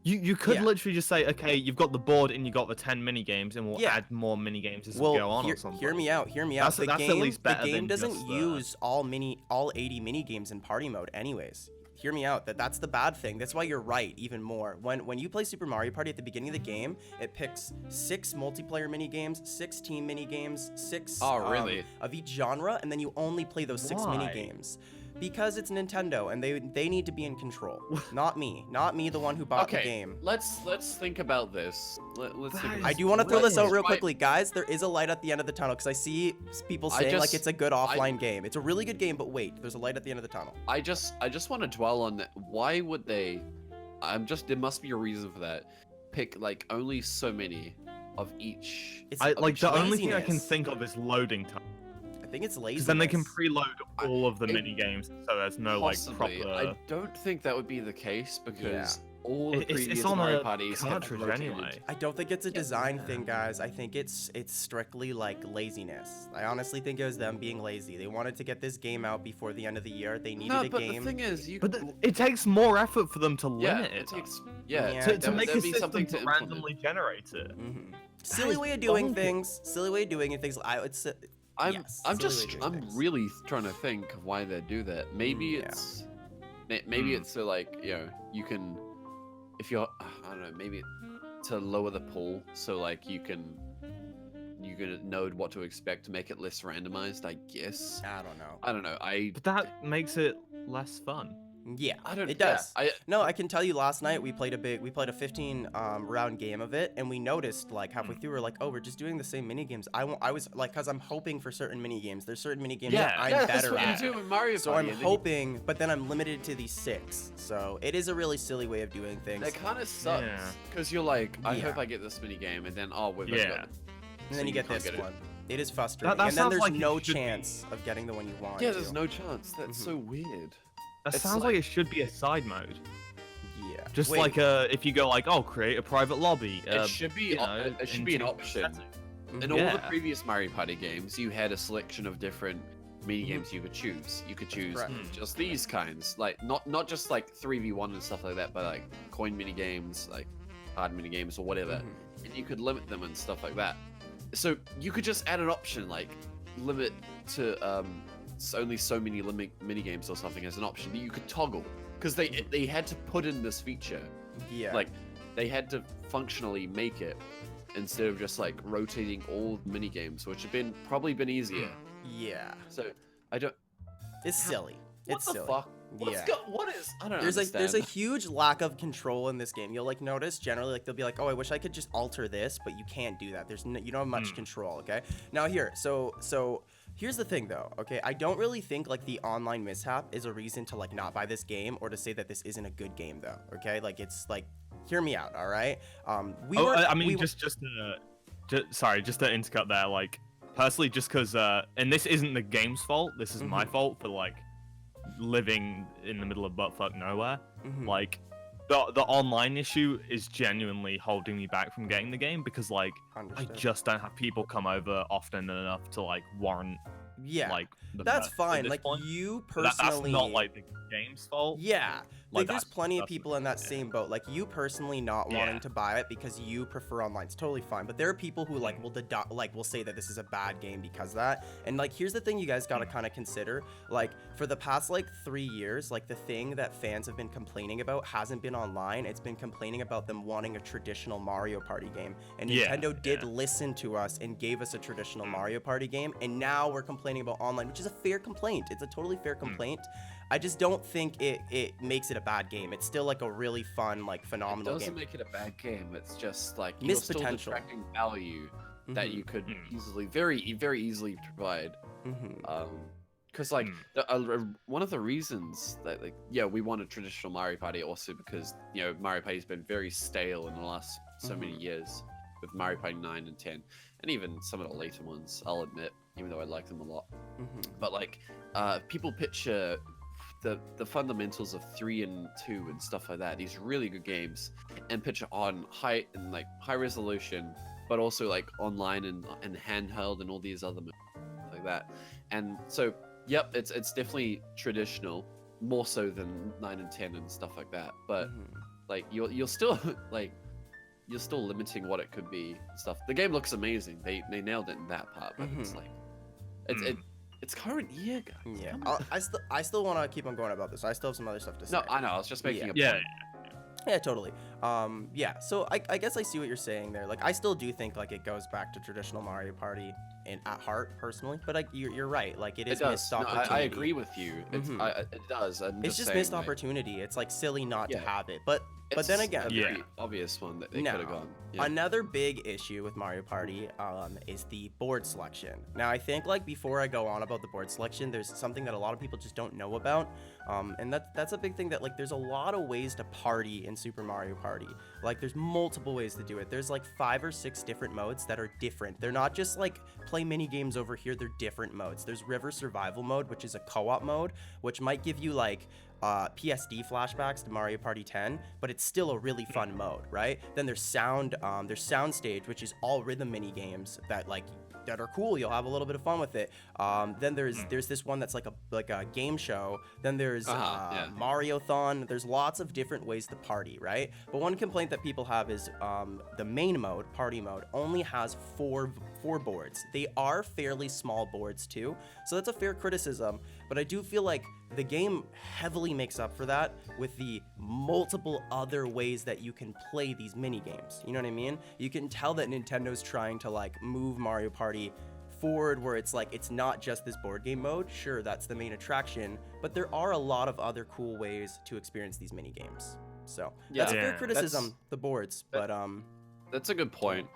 You could Yeah. literally just say, okay, you've got the board and you got the 10 mini games, and we'll Yeah. add more mini games as Well, we go on hear, or something. hear me out. Hear me out. That's- that's at least better the game than doesn't just, use all 80 mini games in party mode, anyways. Hear me out. That's the bad thing. That's why you're right. Even more. When you play Super Mario Party at the beginning of the game, it picks 6 multiplayer mini games, 6 team mini games, 6 Oh, really? of each genre, and then you only play those 6 mini Why? games. Because it's Nintendo and they need to be in control. Not me, the one who bought the Okay, game. let's think about this. Let's think That about I do want to throw this out real Right. quickly, guys. There is a light at the end of the tunnel because I see people saying like just- it's a good offline game. It's a really good game, but wait, there's a light at the end of the tunnel. I just want to dwell on that. Why would they? There must be a reason for that. Pick like only so many of each. It's Like it's the only thing I can laziness. think of is loading time, I think it's lazy. because then they can preload all of the it- mini games, so there's no Possibly. like proper. I don't think that would be the case because all the It's previous on Mario a parties have cartridge rotated. anyway. I don't think it's a Yeah. design thing, guys. I think it's strictly like laziness. I honestly think it was them being lazy. They wanted to get this game out before the end of the year. They needed No, a but game. the thing is, you. But it takes more effort for them to yeah, limit it it, takes. Yeah. Yeah, to that- make a that'd be system something to implement. randomly generate it. Mhm. Silly is way of doing bonkers. things. Silly way of doing things. I would say. I'm yes, I'm silly just way of doing I'm things. really trying to think of why they do that. Maybe Yeah. it's maybe Hmm. it's so like you can if you're I don't know maybe to lower the pool so like you can know what to expect to make it less randomized. I guess I don't know. I don't know. But that makes it less fun. Yeah, I don't. it yeah, does. I No, I can tell you last night we played a 15 round game of it, and we noticed like halfway through we're like, oh, we're just doing the same mini games. I was like, cause I'm hoping for certain mini games. There's certain mini games that I'm that's better what at. you do with Mario So Party. I'm and then you- hoping, but then I'm limited to these 6. So it is a really silly way of doing things. That kind of sucks Yeah. because you're like, I Yeah. hope I get this mini game, and then we've Yeah. got it. And then so you get can't this get it. one. It is frustrating, that and then sounds there's like it no should be- chance of getting the one you want. Yeah, too. there's no chance. That's so weird. That It's sounds like it should be a side mode. Yeah. Just Wait, like if you go like, oh, create a private lobby. It should be. you know, It should be an into option. setting. In all the Yeah. previous Mario Party games, you had a selection of different mini games you could choose. You could choose Correct. just these kinds, like not just like 3v1 and stuff like that, but like coin mini games, like hard mini games or whatever. And you could limit them and stuff like that. So you could just add an option like limit to only so many mini games or something as an option that you could toggle, because they had to put in this feature. Yeah. Like they had to functionally make it instead of just like rotating all mini games, which have probably been easier. Yeah. So I don't. It's silly. What It's the silly. fuck? What is? I don't There's understand. there's a huge lack of control in this game. You'll like notice generally like they'll be like, oh, I wish I could just alter this, but you can't do that. You don't have much control. Okay. Now here, so here's the thing though. Okay, I don't really think like the online mishap is a reason to like not buy this game or to say that this isn't a good game though. Okay, like it's like, hear me out. All right. Sorry, just to intercut there. Like personally, just because and this isn't the game's fault. This is my fault for like living in the middle of buttfuck nowhere. Like the online issue is genuinely holding me back from getting the game, because like Understood. I just don't have people come over often enough to like warrant like the that's purchase at fine. this Like point. you But that's personally, not like the game's fault. yeah. Like there's that's- plenty of that's the people in that thing, same boat. Like you personally not Yeah. wanting to buy it because you prefer online. It's totally fine. But there are people who like will say that this is a bad game because of that. And like here's the thing you guys got to kind of consider. Like for the past like 3 years, like the thing that fans have been complaining about hasn't been online. It's been complaining about them wanting a traditional Mario Party game. And Yeah, Nintendo did listen to us and gave us a traditional Mario Party game. And now we're complaining about online, which is a fair complaint. It's a totally fair complaint. I just don't think it makes it a bad game. It's still like a really fun, like It phenomenal doesn't game. make it a bad game. It's just like you're Missed still potential. detracting value that you could easily, very easily provide. Because like one of the reasons that like we want a traditional Mario Party also because Mario Party's been very stale in the last so many years with Mario Party 9 and 10, and even some of the later ones. I'll admit, even though I like them a lot. But like people picture the fundamentals of 3 and 2 and stuff like that, these really good games, and picture on high resolution, but also like online and handheld and all these other like that. And so it's definitely traditional, more so than 9 and 10 and stuff like that. But like you're still like you're still limiting what it could be and stuff. The game looks amazing. They nailed it in that part, but it's like it's current year, guys. Yeah, Come on. I still want to keep on going about this. I still have some other stuff to say. No, I know. I was just making a Yeah. point. Yeah, totally. Yeah. So I guess I see what you're saying there. Like, I still do think like it goes back to traditional Mario Party at heart, personally. But like you're right. Like it is It does. missed No, opportunity. I agree with you. It does. It's just saying, missed like, opportunity. It's like silly not to Yeah. have it. But it's then again, a very obvious one that they could have Now, gone. Yeah. another big issue with Mario Party is the board selection. Now, I think like before I go on about the board selection, there's something that a lot of people just don't know about, and that's a big thing that like there's a lot of ways to party in Super Mario Party. Like there's multiple ways to do it. There's like 5 or 6 different modes that are different. They're not just like play mini games over here. They're different modes. There's River Survival mode, which is a co-op mode, which might give you like PSD flashbacks to Mario Party 10, but it's still a really fun mode, right? Then there's sound stage, which is all rhythm mini games that are cool. You'll have a little bit of fun with it. Then there's this one that's like a game show. Then there's Mario-thon. There's lots of different ways to party, right? But one complaint that people have is the main mode, party mode, only has four boards. They are fairly small boards too, so that's a fair criticism. But I do feel like the game heavily makes up for that with the multiple other ways that you can play these mini games. You know what I mean? You can tell that Nintendo's trying to like move Mario Party forward, where it's like it's not just this board game mode. Sure, that's the main attraction, but there are a lot of other cool ways to experience these mini games. So that's a fair criticism, the boards, but that's a good point.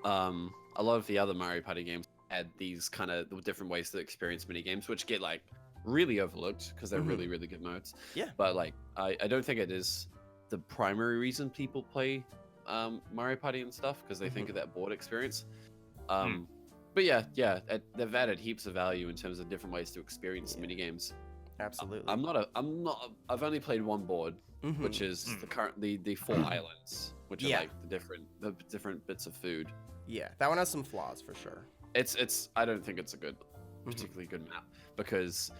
A lot of the other Mario Party games had these kind of different ways to experience mini games, which get like really overlooked because they're really, really good modes. Yeah. But like, I don't think it is the primary reason people play Mario Party and stuff, because they think of that board experience. But yeah, they've added heaps of value in terms of different ways to experience the mini games. Absolutely. I've only played one board, which is the 4 islands, which are like the different bits of food. Yeah, that one has some flaws for sure. I don't think it's a particularly good map, because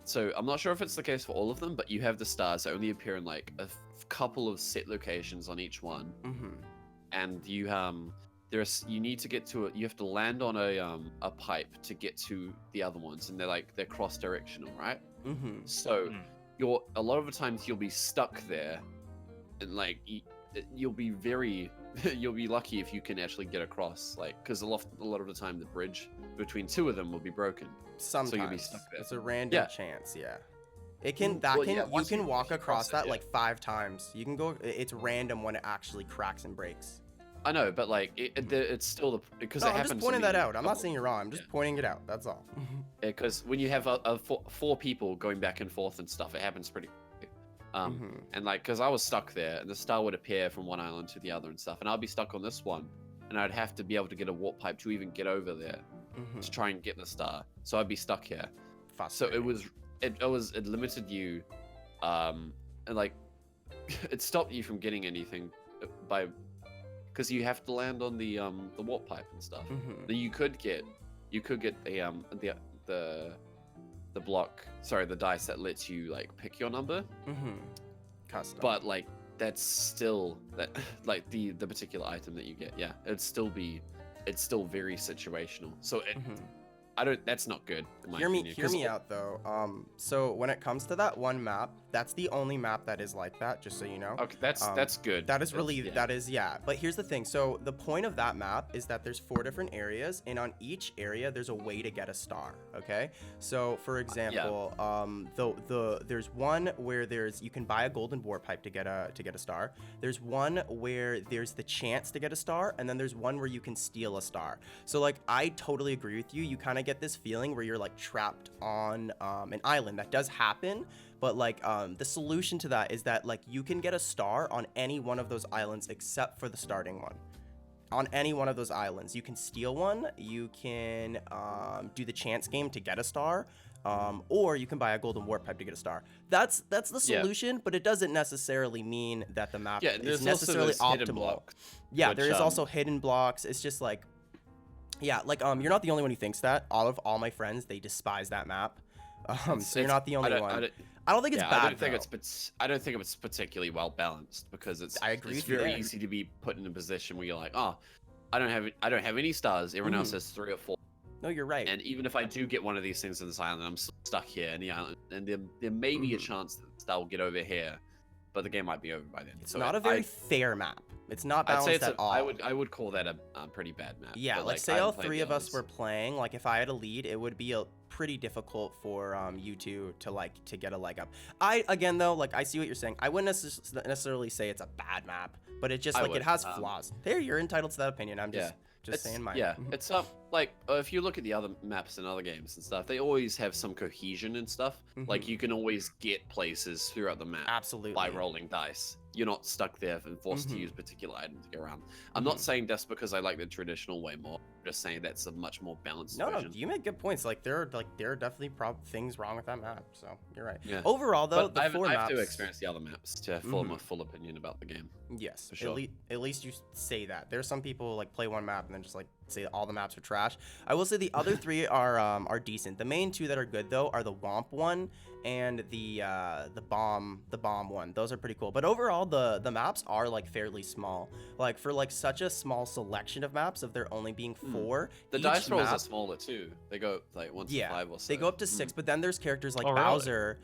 so I'm not sure if it's the case for all of them, but you have the stars that only appear in like a couple of set locations on each one, and you need to get to you have to land on a pipe to get to the other ones, and they're cross directional, right? So a lot of the times you'll be stuck there, and like you'll be you'll be lucky if you can actually get across, like, because a lot of the time the bridge between 2 of them will be broken. Sometimes so you'll be stuck there. It's a random chance. Yeah, it can you can walk across that like 5 times. You can go. It's random when it actually cracks and breaks. I know, but like it's still because it I'm happens. just pointing that out. I'm not saying you're wrong. I'm just pointing it out. That's all. Because when you have 4 people going back and forth and stuff, it happens pretty. And like, because I was stuck there, and the star would appear from one island to the other and stuff, and I'd be stuck on this one, and I'd have to be able to get a warp pipe to even get over there to try and get the star. So I'd be stuck here. So it limited you, and like it stopped you from getting anything because you have to land on the warp pipe and stuff. Then you could get the block, the dice that lets you like pick your number. Custom. But like that's still like the particular item that you get. Yeah, it's still very situational. So that's not good. Hear me out though. So when it comes to that one map, that's the only map that is like that, just so you know. Okay, that's good. That is But here's the thing. So the point of that map is that there's 4 different areas, and on each area there's a way to get a star. Okay. So for example, there's one where you can buy a golden warp pipe to get a star. There's one where there's the chance to get a star, and then there's one where you can steal a star. So like I totally agree with you. You kind of get this feeling where you're like trapped on an island. That does happen, but like the solution to that is that like you can get a star on any one of those islands except for the starting one. On any one of those islands, you can steal one, you can do the chance game to get a star, or you can buy a golden warp pipe to get a star. That's the solution, but it doesn't necessarily mean that the map is necessarily optimal. Yeah, there is also hidden blocks. It's just like, yeah, like you're not the only one who thinks that. All my friends, they despise that map. So you're not the only one. I don't think it's bad. I don't think it's particularly well balanced, because it's very easy to be put in a position where you're like, oh, I don't have any stars. Everyone else has 3 or 4. No, you're right. And even if I do get one of these things on this island, I'm stuck here in the island, and there may be a chance that the star will get over here, but the game might be over by then. It's not a very fair map. It's not balanced at all. I would call that a pretty bad map. Yeah, like say all 3 of us were playing, like if I had a lead, it would be pretty difficult for you two to get a leg up. Again though, like I see what you're saying. I wouldn't necessarily say it's a bad map, but it just it has flaws. There, you're entitled to that opinion. I'm just saying mine. Yeah, it's like if you look at the other maps in other games and stuff, they always have some cohesion and stuff. Like you can always get places throughout the map. Absolutely. By rolling dice. You're not stuck there and forced to use particular items to get around. I'm not saying that's because I like the traditional way more. I'm just saying that's a much more balanced version. No, you make good points. Like there are definitely things wrong with that map. So you're right. Yeah. Overall, though, I have to experience the other maps to form a full opinion about the game. Yes, for sure. At least you say that. There's some people like play one map and then just like say all the maps are trash. I will say the other 3 are decent. The main 2 that are good though are the Womp one and the bomb one. Those are pretty cool. But overall, the maps are like fairly small. Like for like such a small selection of maps, of there only being 4. The dice rolls are smaller too. They go like 1 to 5 or so. They go up to 6. But then there's characters like Bowser.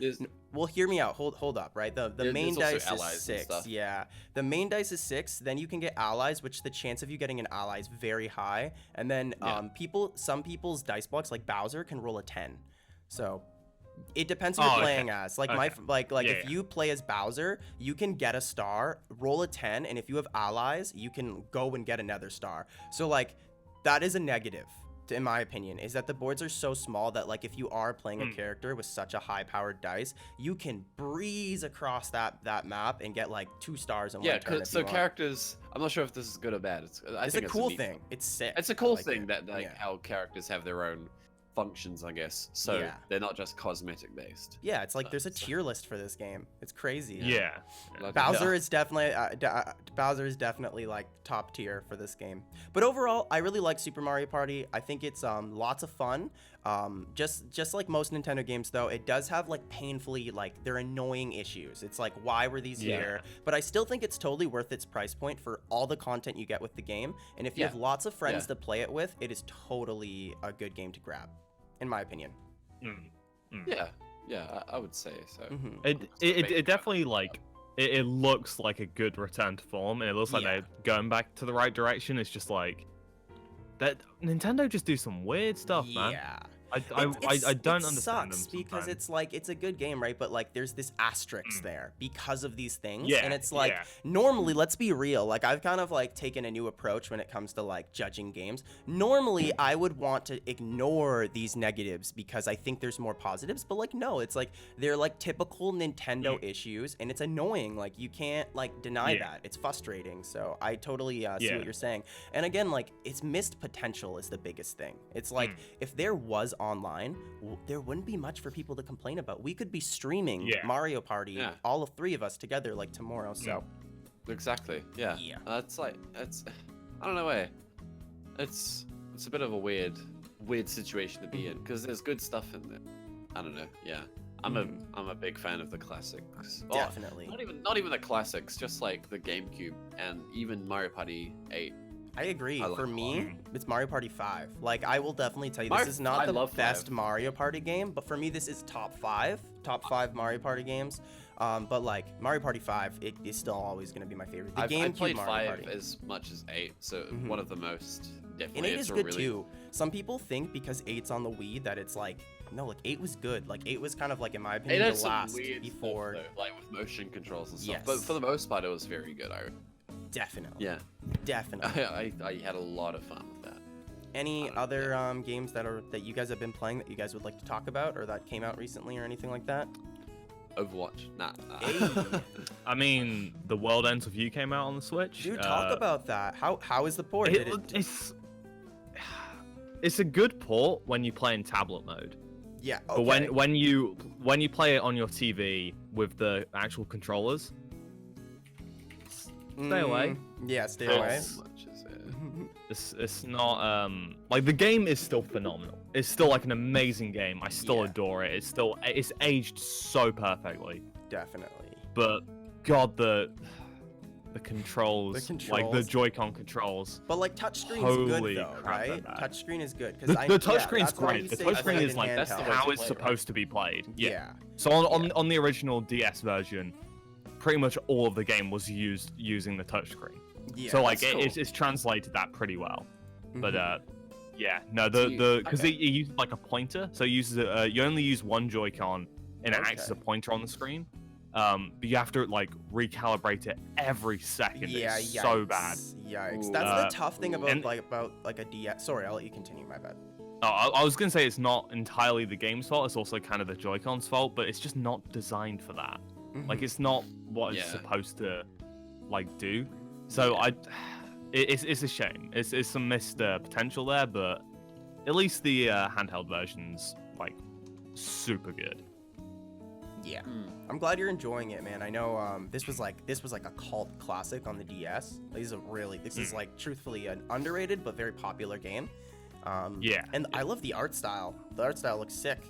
Well, hear me out. Hold up, right? The main dice is 6. Yeah, the main dice is 6. Then you can get allies, which the chance of you getting an ally is very high. And then some people's dice blocks like Bowser can roll a 10. So it depends who you're playing as. Like if you play as Bowser, you can get a star, roll a 10, and if you have allies, you can go and get another star. So like that is a negative. in my opinion, is that the boards are so small that like if you are playing a character with such a high-powered dice, you can breeze across that map and get like 2 stars in one turn. So characters, I'm not sure if this is good or bad. I think it's a cool thing. It's sick. It's a cool like thing it. that like how characters have their own functions, I guess. So they're not just cosmetic based. Yeah, it's like there's a tier list for this game. It's crazy. Yeah. Bowser is definitely like top tier for this game. But overall, I really like Super Mario Party. I think it's lots of fun. Just like most Nintendo games though, it does have like painfully like they're annoying issues. It's like, why were these here? But I still think it's totally worth its price point for all the content you get with the game. And if you have lots of friends to play it with, it is totally a good game to grab, in my opinion. Yeah, I would say so. It definitely like it looks like a good return to form, and it looks like they're going back to the right direction. It's just like that Nintendo just do some weird stuff, man. Yeah. I don't understand them because sometimes. it's like it's a good game, right? But like there's this asterisk there because of these things. Yeah, and it's like normally, let's be real, like I've kind of like taken a new approach when it comes to like judging games. Normally I would want to ignore these negatives because I think there's more positives, but like no, it's like they're like typical Nintendo issues, and it's annoying. Like you can't like deny that. It's frustrating. So I totally see what you're saying. And again, like it's missed potential is the biggest thing. It's like if there was online, there wouldn't be much for people to complain about. We could be streaming Mario Party, all of 3 of us together, like tomorrow. So exactly, yeah. That's like I don't know, it's a bit of a weird situation to be in because there's good stuff in there. I don't know, I'm a big fan of the classics. Definitely. Not even the classics, just like the GameCube and even Mario Party 8. I agree. For me, it's Mario Party 5. Like, I will definitely tell you, this is not the best Mario Party game, but for me, this is top 5 Mario Party games. But like, Mario Party 5, it is still always going to be my favorite. I've played Mario 5 as much as 8, so one of the most, definitely. And 8 is good too. Some people think because 8's on the Wii that it's like, no, like 8 was good. Like 8 was kind of like, in my opinion, the last before. Stuff, though, like with motion controls and stuff. But for the most part, it was very good. Definitely. Yeah. Definitely. I had a lot of fun with that. Any other games that you guys have been playing that you guys would like to talk about, or that came out recently, or anything like that? Overwatch. Nah. Hey. I mean, The World Ends With You came out on the Switch. Dude, talk about that. How is the port? It's a good port when you play in tablet mode. Yeah. Okay. But when you play it on your TV with the actual controllers, stay away. Yeah, stay away. It's not like the game is still phenomenal. It's still like an amazing game. I still adore it. It's aged so perfectly. Definitely. But God, the controls, like the Joy-Con controls. But like touchscreen's good though, right? Touchscreen is good because the touchscreen's great. The touchscreen is like that's how it's supposed to be played. Yeah. So on the original DS version, pretty much all of the game was using the touchscreen. Yeah, so like it's translated that pretty well. But because it uses like a pointer, so it uses you only use one Joy-Con and it acts as a pointer on the screen. But you have to like recalibrate it every second. Yeah, it's so bad. Yikes. That's the tough thing about like a DS. Sorry, I'll let you continue. My bad. Oh, I was gonna say it's not entirely the game's fault. It's also kind of the Joy-Con's fault, but it's just not designed for that. Like it's not what it's supposed to like do. So it's a shame. It's some missed potential there, but at least the handheld version's like super good. Yeah, I'm glad you're enjoying it, man. I know this was like a cult classic on the DS. This is like truthfully an underrated but very popular game. And I love the art style. The art style looks sick.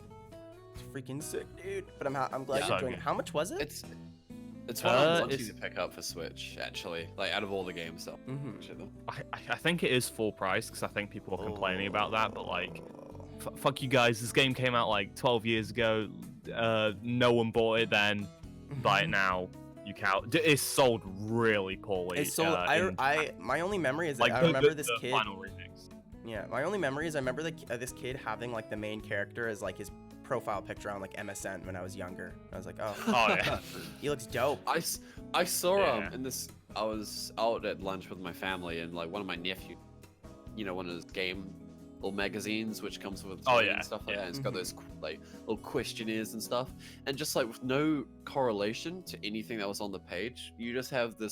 It's freaking sick, dude. But I'm glad you're enjoying it. How much was it? It's one I want you to pick up for Switch, actually. Like, out of all the games, though. I think it is full price, because I think people are complaining about that, but, like, fuck you guys. This game came out, like, 12 years ago. No one bought it then. Buy it now. You can't. It's sold really poorly. It's sold. My only memory is that I remember this kid. Final remix. Yeah, my only memory is I remember this kid having, like, the main character as, like, his profile picture on like MSN when I was younger. I was like, oh yeah, he looks dope. I saw in this. I was out at lunch with my family and like one of my nephews, one of his game little magazines which comes with Oh, and yeah, stuff like yeah. that. And it's got those like little questionnaires and stuff, and just like with no correlation to anything that was on the page, you just have the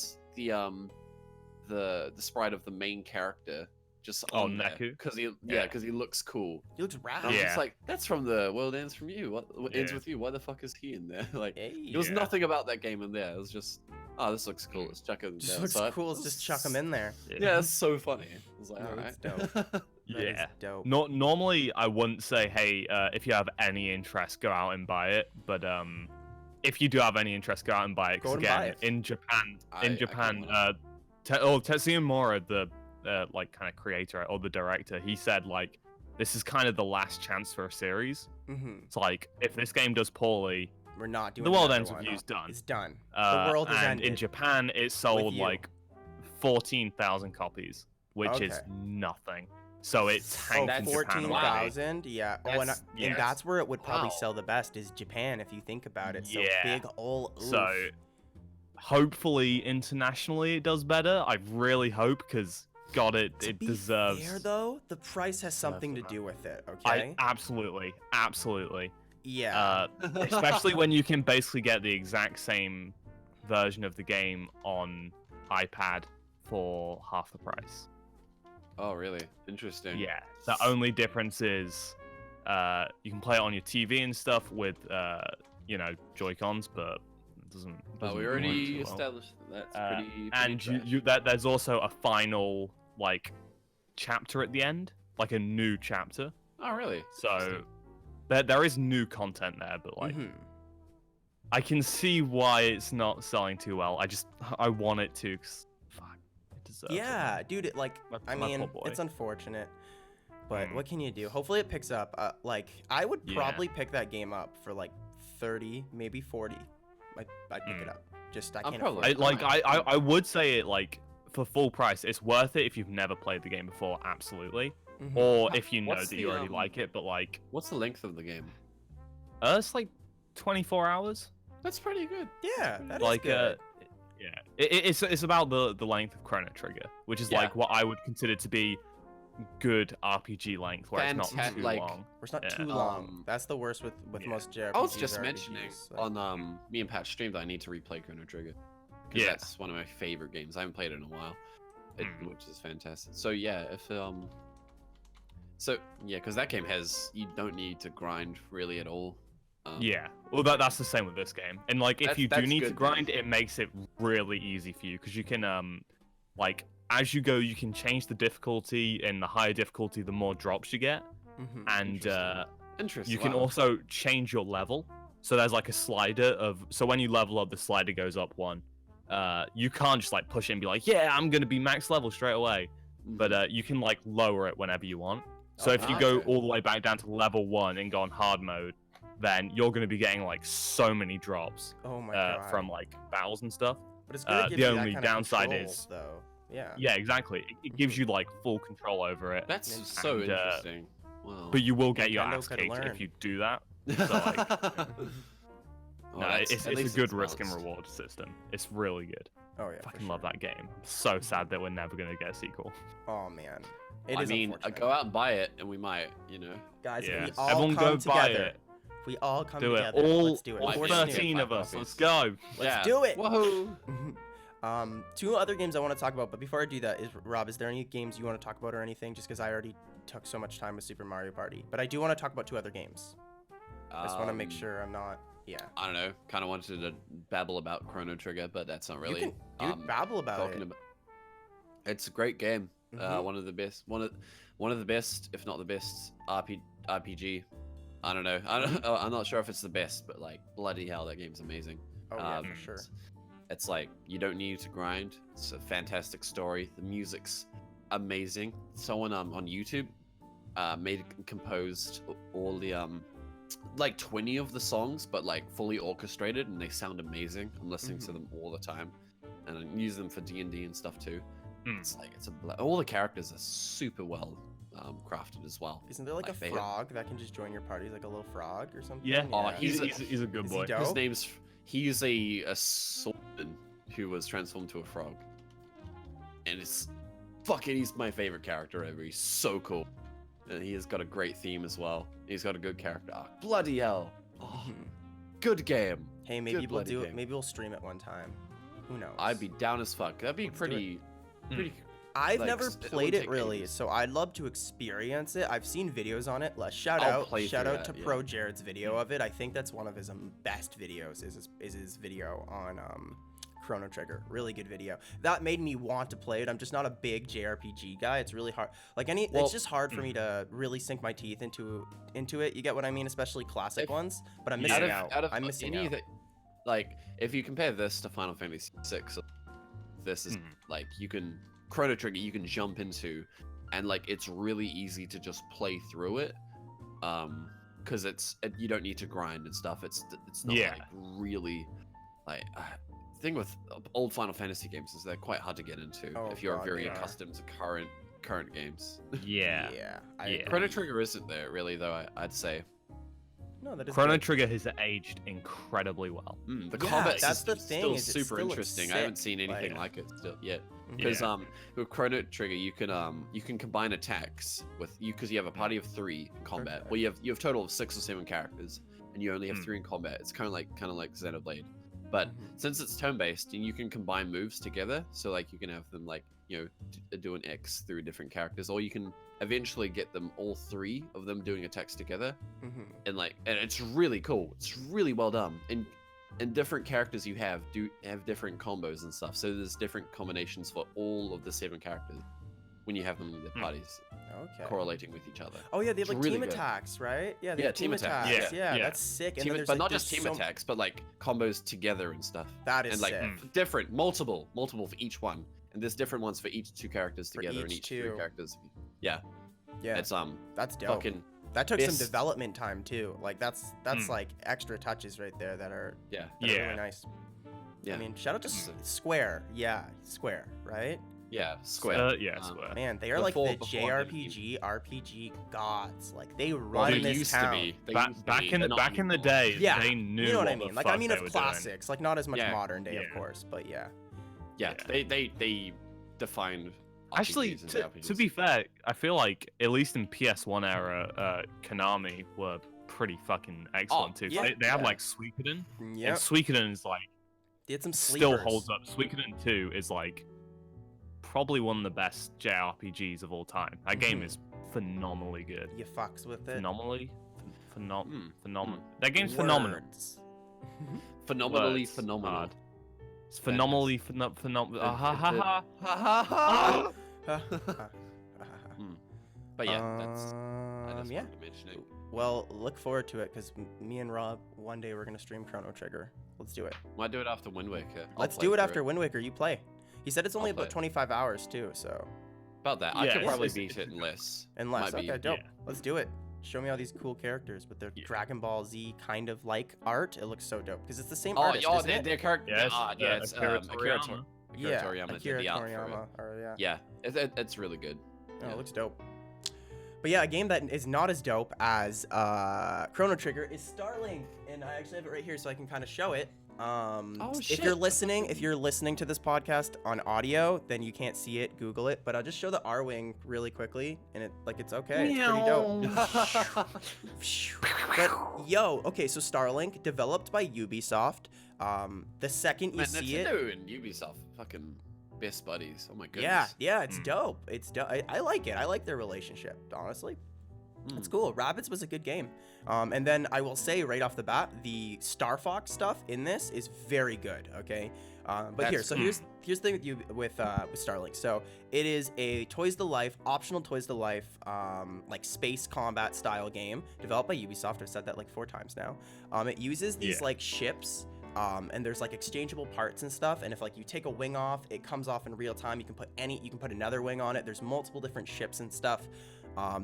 sprite of the main character just on there Neku? because he Yeah. because he looks cool. He looks And I rad. was Yeah. just like, that's from the World Ends From You. What ends Yeah. with you? Why the fuck is he in there? Like, Hey. there was Yeah. nothing about that game in there. It was just, oh, this looks cool. Let's chuck it in Just there. looks So cool. Let's just chuck him in there. Yeah, it's so funny. I was like, No, all that's right. That is Yeah. dope. Normally, I wouldn't say, hey, if you have any interest, go out and buy it. But if you do have any interest, go out and buy it. Go Because and buy again, it. in Japan, Tetsuya Mora, the like kind of creator or the director, he said like, this is kind of the last chance for a series. It's like, if this game does poorly, We're not doing the World another Ends one. With You's done. It's done. The world is and ended. in Japan, it sold you. like 14,000 copies, which is Okay. nothing. So it tanked in Japan already. 14,000. Yeah. That's- And that's where it would probably Wow. sell the best is Japan, if you think about it. So Yeah. big ol' oof. So hopefully internationally it does better. I really hope, because God, it to be deserves. fair, though, the price has something to do with it. I Okay. absolutely. Yeah. Especially when you can basically get the exact same version of the game on iPad for half the price. Oh, really? Interesting. Yeah. The only difference is you can play it on your TV and stuff with Joy-Cons, but it doesn't. But we work already too well. established that's pretty And trash. there's also a final like chapter at the end, like a new chapter. Oh, really? So there is new content there, but like Mhm. I can see why it's not selling too well. I want it to. 'Cause, fuck, it deserves Yeah, it. dude. Like, I My mean, poor boy. it's unfortunate, but Mm. what can you do? Hopefully, it picks up. Like, I would Yeah. probably pick that game up for like 30, maybe 40. I'd pick it up. Just I I'm can't probably- afford it. I would say it like for full price. It's worth it if you've never played the game before, absolutely. Mhm. Or if you know What's that you the, already like it, but like What's the length of the game? it's like 24 hours. That's pretty good. Yeah, that is Like good. yeah, it's about the length of Chrono Trigger, which is Yeah. like what I would consider to be good RPG length, where it's not Fanta- too like- long. Where it's not yeah. too long. That's the worst with Yeah. most JRPGs. I was just or mentioning RPGs, like- on me and Pat's stream that I need to replay Chrono Trigger. Because Yeah. that's one of my favorite games. I haven't played it in a while. Mm. Which is fantastic. So yeah, if so yeah, because that game you don't need to grind really at all. Yeah, well that's the same with this game. And like if you do that's need to good then. grind, it makes it really easy for you, because you can like as you go, you can change the difficulty, and the higher difficulty, the more drops you get, Mhm. and Interesting. you can wow. also change your level. So there's like a slider of, so when you level up, the slider goes up one. You can't just like push it and be like, yeah, I'm gonna be max level straight away. But you can like lower it whenever you want. So Oh, if you go okay. all the way back down to level 1 and go on hard mode, then you're gonna be getting like so many drops Oh my god. from like battles and stuff. But it's gonna give the you that only kind of downside control, is- though. Yeah. Yeah, exactly. It gives you like full control over it. That's And- so and, interesting. Wow. But you will get your Nintendo ass coulda kicked learned. if you do that. Oh, No, that's- it's at a least good it's risk and balanced. reward system. It's really good. Oh yeah. for Fucking love sure. that game. So sad that we're never gonna get a sequel. Oh man. It I is mean, unfortunate. go out and buy it, and we might, Guys, Yeah. if we all Everyone come go buy together. it. If we all come Do it. together. All Let's do it. all For 13 Snoop. of us. copies. Let's go. Let's do it. Whoa! Two other games I want to talk about, but before I do that, Rob, is there any games you want to talk about or anything? Just because I already took so much time with Super Mario Party, but I do want to talk about two other games. I just want to make sure I'm not. Yeah. I don't know. Kind of wanted to babble about Chrono Trigger, but that's not really. You can, dude, babble about talking it. about. It's a great game. Mhm. One of the best. One of the best, if not the best, RPG. I don't know. I'm not sure if it's the best, but like bloody hell, that game's amazing. Oh yeah, for sure. It's like you don't need to grind. It's a fantastic story. The music's amazing. Someone on YouTube composed all the like 20 of the songs, but like fully orchestrated, and they sound amazing. I'm listening to them all the time, and I use them for D&D and stuff too. Mm. It's like all the characters are super well crafted as well. Isn't there like a they- frog that can just join your party, like a little frog or something? Yeah. Oh, He's a good Is he boy. dope? His name's he's a swordman who was transformed to a frog, and it's fucking he's my favorite character ever. He's so cool. and he has got a great theme as well. He's got a good character arc. Bloody hell! Oh, Mhm. good game. Hey, maybe Good we'll bloody do it. game. Maybe we'll stream it one time. Who knows? I'd be down as fuck. That'd be Let's do it. pretty. I've like, never it would played it take really, ages. so I'd love to experience it. I've seen videos on it. Shout I'll out play through to that, yeah. Pro Jared's video of it. I think that's one of his best videos. Is his video on Chrono Trigger. Really good video. That made me want to play it. I'm just not a big JRPG guy. It's really hard. Well, it's just hard for me to really sink my teeth into it. You get what I mean? Especially classic ones. But I'm missing out. I'm missing out. Like, if you compare this to Final Fantasy VI, this is like Chrono Trigger you can jump into, and like it's really easy to just play through it, because you don't need to grind and stuff. It's not like really like. Thing with old Final Fantasy games is they're quite hard to get into if you're very accustomed to current games. Yeah. Chrono Trigger isn't there really though. I'd say. No, that is Chrono good. Trigger has aged incredibly well. The combat that's the system's thing, still is it super still looks interesting. sick, I haven't seen anything like it still yet. Because with Chrono Trigger you can combine attacks with because you have a party of 3 in combat. Okay. Well, you have a total of 6 or 7 characters, and you only have 3 in combat. It's kind of like Xenoblade, but since it's turn-based and you can combine moves together, so like you can have them like do an X through different characters, or you can eventually get them all 3 of them doing attacks together, and it's really cool. It's really well done, and different characters you have different combos and stuff. So there's different combinations for all of the 7 characters when you have them in their parties, correlating with each other. Oh yeah, they have like really team good. attacks, right? Yeah, they Yeah, have team attacks. Yeah, that's sick. And then there's, but not there's just team so- attacks, but like combos together and stuff. That is And like sick. different, multiple for each one. And there's different ones for each 2 characters For together and each each 2. 3 characters. Yeah. Yeah, It's that's dope. fucking That took some best- development time too. Like that's like extra touches right there that are yeah. really nice. Yeah. I mean, shout out to Square. Yeah, Square, right? Yeah, Square. Square. Man, they are Before- like the before JRPG RPG gods. Like they Well, run they this used town. to be. They Back, used to back be. in They're not back in the anymore. day, Yeah, they knew you know what I the mean. Like fuck I mean they of were doing. classics, like not as much Yeah. modern day, of Yeah. course, but yeah. Yeah, they defined. Actually, RPGs and to JRPGs. be fair, I feel like at least in PS1 era, Konami were pretty fucking excellent too. yeah, They have yeah. like Suikoden, Yep. and Suikoden is like They had some still sleepers. holds up. Suikoden 2 is like probably one of the best JRPGs of all time. That game Mhm. is phenomenally good. You fucks with it. Phenomenally, Hmm. phenomenal. That game's phenomenal. Words. Phenomenally Words, phenomenal. hard. It's phenomenally phenomenal. But yeah, that's. I just Yeah. wanted to mention it. Well, look forward to it because me and Rob one day we're gonna stream Chrono Trigger. Let's do it. Might do it after Wind Waker. I'll Let's play do it through after Wind Waker. You play. He said it's only I'll play about it. 25 hours too, so About that, I Yeah, could it's- probably it's- beat it in less. unless Might be, okay, dope. yeah. Let's do it. Show me all these cool characters with their Yeah. Dragon Ball Z kind of like art. It looks so dope because it's the same Oh, artist, yeah, isn't it? their character. Yes, Yeah, it's Akira Akira Toriyama. Yeah, Toriyama Akira did the art for it. Toriyama. Or, yeah. Yeah, it's really good. Oh, Yeah. it looks dope. But yeah, a game that is not as dope as Chrono Trigger is Starlink, and I actually have it right here so I can kind of show it. If shit. you're listening to this podcast on audio, then you can't see it. Google it. But I'll just show the R-wing really quickly, and it's okay. It's pretty dope. But yo, okay, so Starlink, developed by Ubisoft. The second you Man, see it, Nintendo and Ubisoft, fucking best buddies. Oh my goodness. yeah, it's dope. It's dope. I like it. I like their relationship, honestly. It's cool. Rabbids was a good game. And then I will say right off the bat, the Star Fox stuff in this is very good. Okay. But here's the thing with Starlink. So it is a Toys to Life, optional Toys to Life, like space combat style game developed by Ubisoft. I've said that like 4 times now. It uses these like ships. And there's like exchangeable parts and stuff, and if like you take a wing off, it comes off in real time. You can put another wing on it. There's multiple different ships and stuff.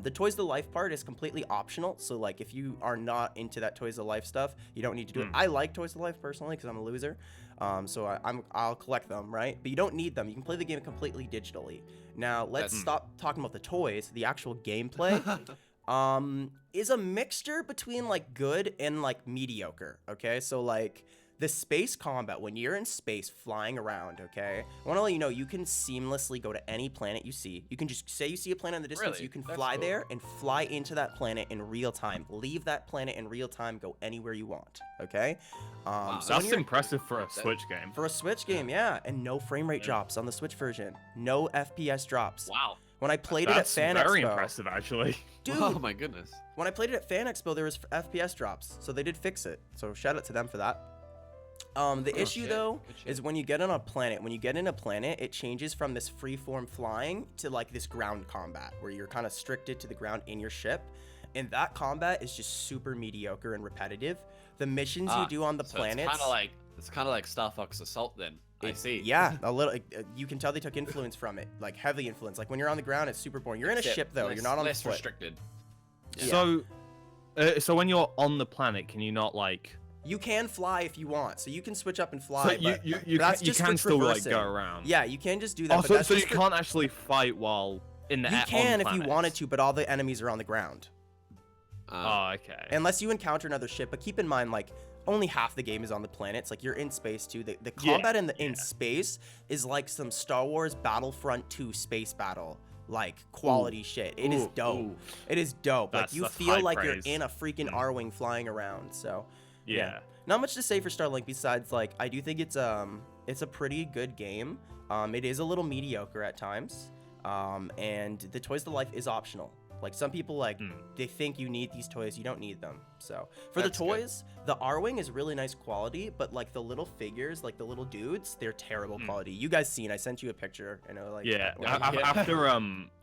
The Toys to Life part is completely optional, so like if you are not into that Toys to Life stuff, you don't need to do it. I like Toys to Life personally because I'm a loser, so I'll collect them, right? But you don't need them. You can play the game completely digitally. Now let's stop talking about the toys. The actual gameplay is a mixture between like good and like mediocre. Okay, so like The space combat, when you're in space flying around, okay? I want to let you know you can seamlessly go to any planet you see. You can just say you see a planet in the distance, Really? you can That's fly cool. there and fly into that planet in real time. Leave that planet in real time, go anywhere you want, okay? Wow, So when That's you're impressive for a Switch game. for a Switch game, yeah, and no frame rate Yeah. drops on the Switch version. No FPS drops. Wow. When I played it at That's Fan very Expo, impressive, actually. dude, Oh my goodness. when I played it at Fan Expo, there was FPS drops, so they did fix it. So shout out to them for that. The issue shit. though Good shit. is when you get on a planet. When you get in a planet, it changes from this freeform flying to like this ground combat, where you're kind of restricted to the ground in your ship, and that combat is just super mediocre and repetitive. The missions you do on the So planets. It's kind of like Star Fox Assault then. I see. Yeah, a little. You can tell they took influence from it, like heavy influence. Like when you're on the ground, it's super boring. You're in a Except ship though. less- You're not on less foot. restricted. Yeah. So when you're on the planet, can you not like? You can fly if you want, so you can switch up and fly. So but you that's can, just for can still like traversing. go around. Yeah, you can just do that. Oh, but so, that's so you just for- can't actually fight while in the You on can if you planets. wanted to, but all the enemies are on the ground. Oh, okay. Unless you encounter another ship. But keep in mind, like, only half the game is on the planets. Like, you're in space, too. The Yeah, combat in yeah. space is like some Star Wars Battlefront 2 space battle. Like, quality shit. It is Ooh, dope. ooh. It is dope. That's- like, you that's feel high like praise. you're in a freaking R-Wing flying around. So, yeah. not much to say for Starlink besides, like, I do think it's a pretty good game. It is a little mediocre at times. And the Toys to Life is optional. Like, some people, like, they think you need these toys. You don't need them. So, for That's the good. toys, the R-Wing is really nice quality, but, like, the little figures, like, the little dudes, they're terrible quality. You guys seen, I sent you a picture, and it was like... Yeah.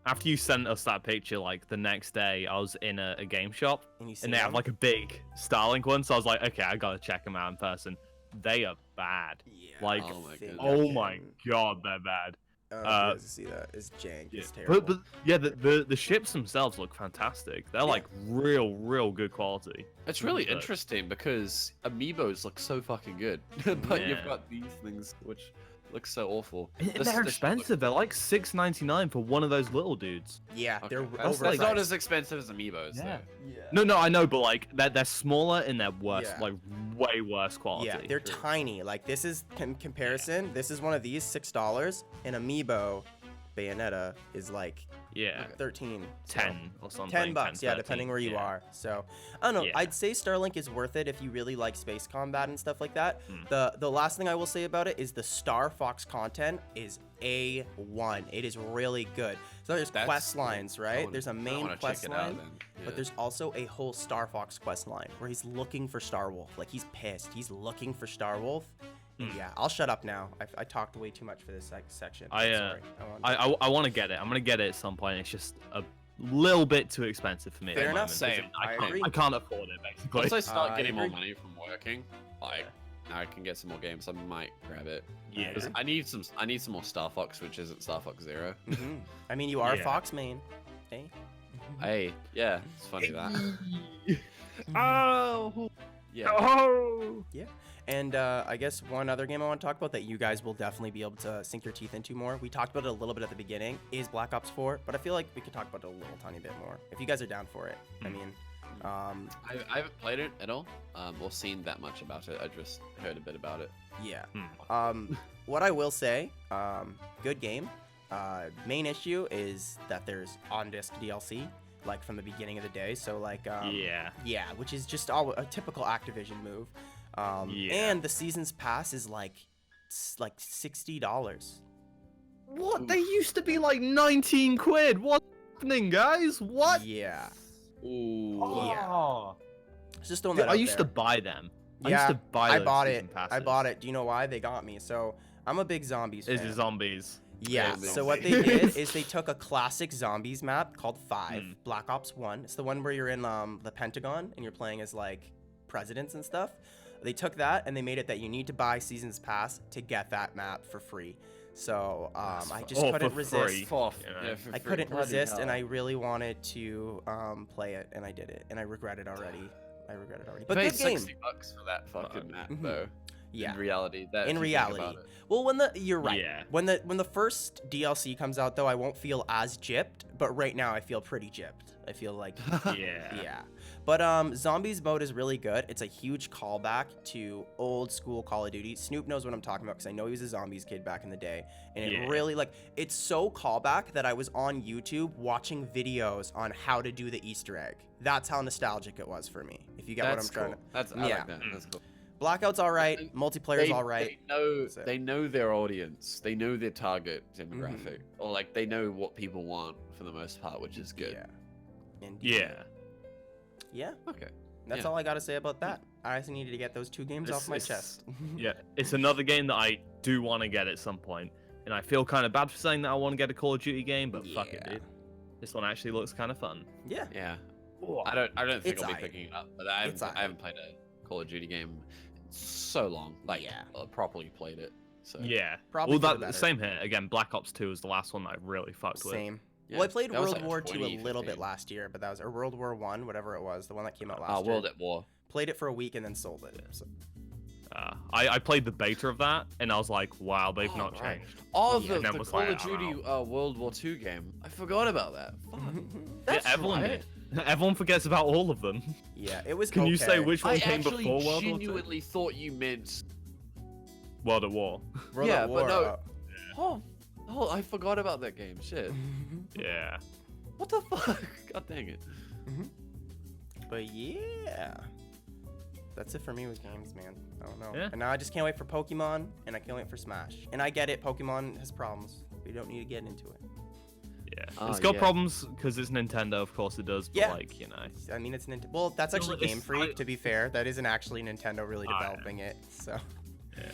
After you sent us that picture, like the next day, I was in a game shop And you see and they have them? like a big Starlink one, so I was like, okay, I gotta check them out in person. They are bad. Yeah, like, Oh my goodness. Oh my god, they're bad. I don't know if you guys see that. It's jank. Yeah. It's terrible. But yeah, the ships themselves look fantastic. They're like real good quality. It's really But- interesting because amiibos look so fucking good, but Yeah. you've got these things which look so awful. And This- they're this shit looks- expensive. They're like $6.99 for one of those little dudes. yeah, Okay, they're that's overpriced. not as expensive as amiibos. Yeah. Though. No, I know, but like they're smaller and they're worse, Yeah. like way worse quality. Yeah, they're tiny. Like, this is comparison. This is one of these, $6. An amiibo Bayonetta is like yeah, 13, so 10 or something. 10 bucks, yeah, 13, depending where you yeah. are. So I don't know. Yeah. I'd say Starlink is worth it if you really like space combat and stuff like that. Hmm. The last thing I will say about it is the Star Fox content is A1. It is really good. So there's That's quest cool. lines, I right? wanna- There's a I main wanna check quest it out line. then. Yeah. But there's also a whole Star Fox quest line where he's looking for Star Wolf. Like, he's pissed. He's looking for Star Wolf. And yeah, I'll shut up now. I talked way too much for this section. I'm sorry. I want to get it. I'm gonna get it at some point. It's just a little bit too expensive for me. Fair at the enough. moment. Same. I agree. I can't afford it basically. Once I start I getting more agree. money from working, like now I can get some more games. I might grab it. Yeah. 'Cause I need some more Star Fox, which isn't Star Fox Zero. Mhm. I mean, you are a Yeah. Fox main. Hey. Hey, yeah, it's funny that. Oh. Yeah. Oh. And I guess one other game I want to talk about that you guys will definitely be able to sink your teeth into more. We talked about it a little bit at the beginning, is Black Ops 4, but I feel like we could talk about it a little tiny bit more. If you guys are down for it. I mean, I haven't played it at all, or seen that much about it. I just heard a bit about it. yeah. Hmm. What I will say, good game. Main issue is that there's on-disc DLC, like from the beginning of the day. So like, Yeah. which is just all a typical Activision move. Yeah. And the season's pass is like $60. What? They used to be like 19 quid. What's happening, guys? What? Yeah. Ooh. Yeah. Oh. Just throwing Dude, that I out used there. to buy them. I Yeah, used to buy I those bought season it. passes. I bought it. Do you know why? They got me. So I'm a big zombies Is fan. it zombies? Yeah. Yeah, So what they did is they took a classic zombies map called 5, Black Ops 1. It's the one where you're in the Pentagon and you're playing as like presidents and stuff. They took that and they made it that you need to buy Seasons Pass to get that map for free. So I just couldn't for resist. free. Yeah. for I free. couldn't Bloody resist, hell. and I really wanted to play it, and I did it, and I regret it already. But Paid good game. $60 for that fucking map, Mhm. though. Yeah. In reality, that In if you think reality. about it. Well, you're right. Yeah. When the first DLC comes out, though, I won't feel as gypped. But right now, I feel pretty gypped. I feel like, Yeah. yeah. But Zombies mode is really good. It's a huge callback to old school Call of Duty. Snoop knows what I'm talking about because I know he was a Zombies kid back in the day, and it Yeah. really it's so callback that I was on YouTube watching videos on how to do the Easter egg. That's how nostalgic it was for me. If you get what I'm trying to. That's I like that. That's cool. Blackout's all right. Multiplayer's all right. They know their audience. They know their target demographic, or like they know what people want for the most part, which is good. Yeah. Indeed. Yeah. Yeah. Okay. That's all I got to say about that. I just needed to get those 2 games off my chest. Yeah, it's another game that I do want to get at some point, and I feel kind of bad for saying that I want to get a Call of Duty game, but fuck it, dude. This one actually looks kind of fun. Yeah. Yeah. I don't think It's I'll be aight. picking it up, but I haven't played a Call of Duty game in so long. Like, properly played it. So Yeah. Probably well, for the that better. same here. Again, Black Ops 2 is the last one that I really fucked with. Same. Yeah, Well, I played that was World like War II a little bit 2015. last year, but that was or World War One, whatever it was, the one that came out last year. World at War. Played it for a week and then sold it. So. I played the beta of that, and I was like, wow, they've Oh, not right. changed. Oh, Yeah, and then the was Call like, of I'm Duty World War II game. I forgot about that. Fuck. That's yeah, everyone right. did. Everyone forgets about all of them. Yeah, it was. Can you say which one I came actually before World War II? genuinely thought you meant. World at War. World Yeah, at but War, no. Oh, I forgot about that game. Shit. Yeah. What the fuck? God dang it. But yeah, that's it for me with games, man. I don't know. Yeah. And now I just can't wait for Pokemon, and I can't wait for Smash. And I get it, Pokemon has problems. We don't need to get into it. Yeah. Oh, It's got yeah. problems because it's Nintendo, of course it does, but Yeah. like, you know. I mean, it's Nintendo. Well, that's No, actually it's- Game Freak, to be fair. That isn't actually Nintendo really developing it. So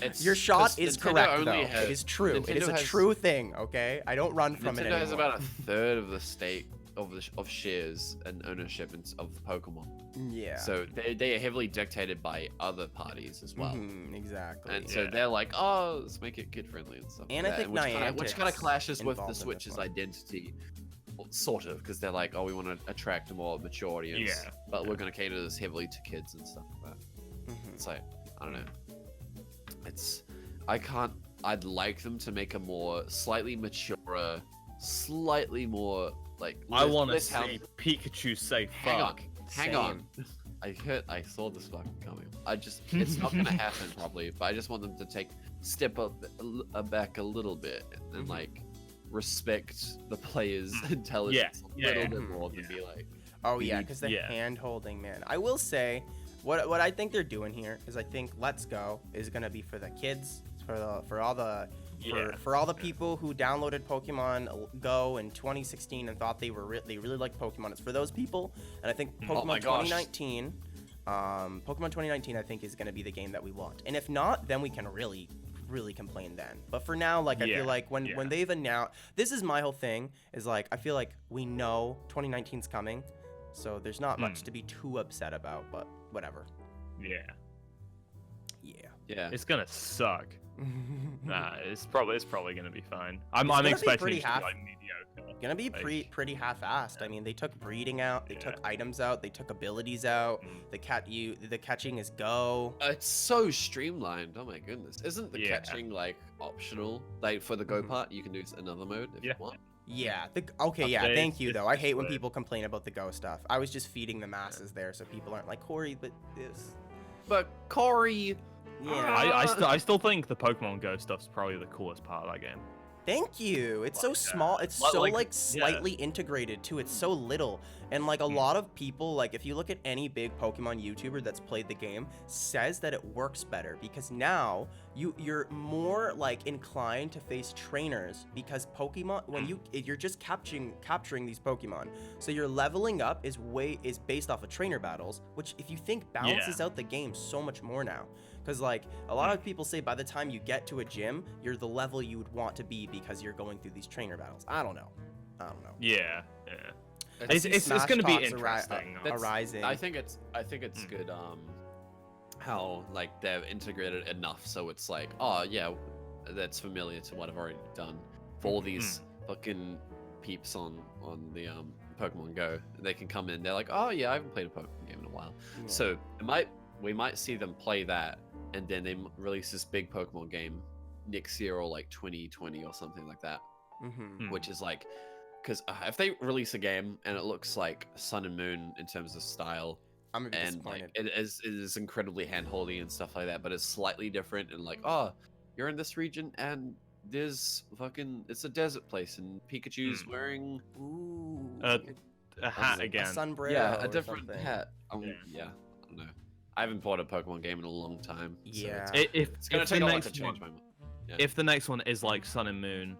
It's your shot 'cause is Nintendo correct, only though. has- It is true. It is Nintendo a has- true thing. Okay, I don't run from it Nintendo anymore. has about a third of the stake of shares and ownership of Pokemon. Yeah. So they are heavily dictated by other parties as well. Exactly. And so they're like, oh, let's make it kid friendly and stuff. And like I that, think which kind of Niantic's clashes with the involved in this Switch's one. identity, well, sort of, because they're like, oh, we want to attract a more mature audience, Yeah. but we're going to cater this heavily to kids and stuff like that. It's like, I don't know. I'd like them to make a more slightly maturer, slightly more like. I want to less see how- Pikachu say Hang on, fuck. hang on. I saw this fucking coming. It's not gonna happen probably, but I just want them to step back a little bit and like respect the player's intelligence a little bit more than be like. Oh we yeah, need- because the hand holding, man. I will say, what I think they're doing here is I think Let's Go is gonna be for the kids, for all the people who downloaded Pokemon Go in 2016 and thought they really liked Pokemon. It's for those people, and I think Oh my Pokemon gosh. 2019, Pokemon 2019, I think is gonna be the game that we want. And if not, then we can really complain then. But for now, like I feel like when they've announced, this is my whole thing, is like I feel like we know 2019's coming, so there's not much to be too upset about. But whatever. Yeah. Yeah. It's gonna suck. Nah, it's probably gonna be fine. I'm gonna be expecting pretty it to half- be like mediocre. Gonna be Like, pretty half-assed. I mean, they took breeding out, they took items out, they took abilities out. The catching is go. It's so streamlined. Oh my goodness! Isn't the Yeah. catching like optional? Like for the go part, you can do another mode if you want. Yeah. Okay. Yeah. Updates, Thank you though. I hate when but- people complain about the go stuff. I was just feeding the masses there, so people aren't like Corey, but this. But Corey, Yeah. I still think the Pokemon Go stuff's probably the coolest part of that game. Thank you. It's so Like, small. It's but, so like, like yeah. slightly integrated too. It's so little. And like a lot of people, like if you look at any big Pokemon YouTuber that's played the game, says that it works better because now you're more like inclined to face trainers because Pokemon when you're just capturing these Pokemon. So your leveling up is based off of trainer battles, which if you think balances out the game so much more now. Because like a lot of people say by the time you get to a gym, you're the level you would want to be because you're going through these trainer battles. I don't know. Yeah. I It's see it's Smash gonna be talks interesting. arising. I think it's good. How like they've integrated enough so it's like, oh yeah, that's familiar to what I've already done. For all these fucking peeps on the Pokemon Go, they can come in. They're like, oh yeah, I haven't played a Pokemon game in a while. Yeah. So we might see them play that and then they release this big Pokemon game next year or like 2020 or something like that, Mm-hmm. which is like, because if they release a game and it looks like Sun and Moon in terms of style, I'm gonna be and disappointed. like it is incredibly handholdy and stuff like that, but it's slightly different and like, oh, you're in this region and there's fucking, it's a desert place and Pikachu's wearing Ooh. A hat a again. sombrero. yeah, a or different something. hat. Yeah. Yeah, I don't know. I haven't bought a Pokemon game in a long time. So Yeah. it's gonna If take the a lot next to change one, my mind. Yeah. if the next one is like Sun and Moon,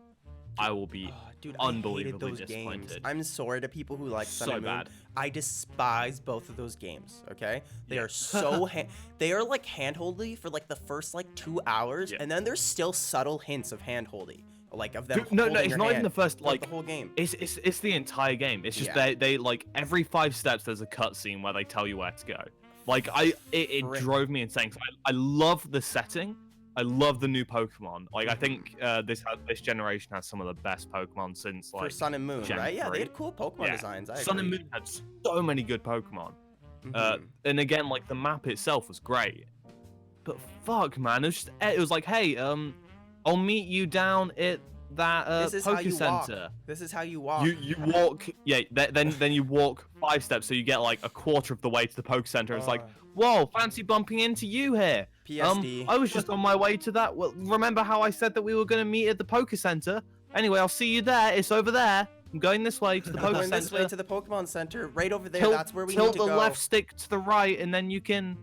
I will be Oh, dude, I hated unbelievably those games. disappointed. I'm sorry to people who like Sun So and Moon. bad. I despise both of those games. Okay, they Yeah. are so they are like handholdy for like the first like 2 hours, Yeah. and then there's still subtle hints of handholdy, like of them. Dude, no, holding it's your not even hand the first throughout like the whole game. It's the entire game. It's just Yeah. they like every 5 steps there's a cutscene where they tell you where to go. Like it Frick. drove me insane. 'Cause I love the setting. I love the new Pokemon. Like I think this generation has some of the best Pokemon since For like Sun and Moon, Gen right? Yeah, they 3. had cool Pokemon Yeah. designs. I Sun and agree. Moon had so many good Pokemon. Mhm. And again, like the map itself was great. But fuck, man, it was like, hey, I'll meet you down at that This is how Poke you walk. Center. This is how you walk. You walk, yeah. Then you walk 5 steps, so you get like a quarter of the way to the Poke Center. It's like, whoa, fancy bumping into you here. PSD. I was just on my way to that. Well, remember how I said that we were gonna meet at the Poke Center? Anyway, I'll see you there. It's over there. I'm going this way to the I'm Poke going Center. this way to the Pokemon Center, right over there. Tilt- That's where we tilt need to the go. left stick to the right, and then you can,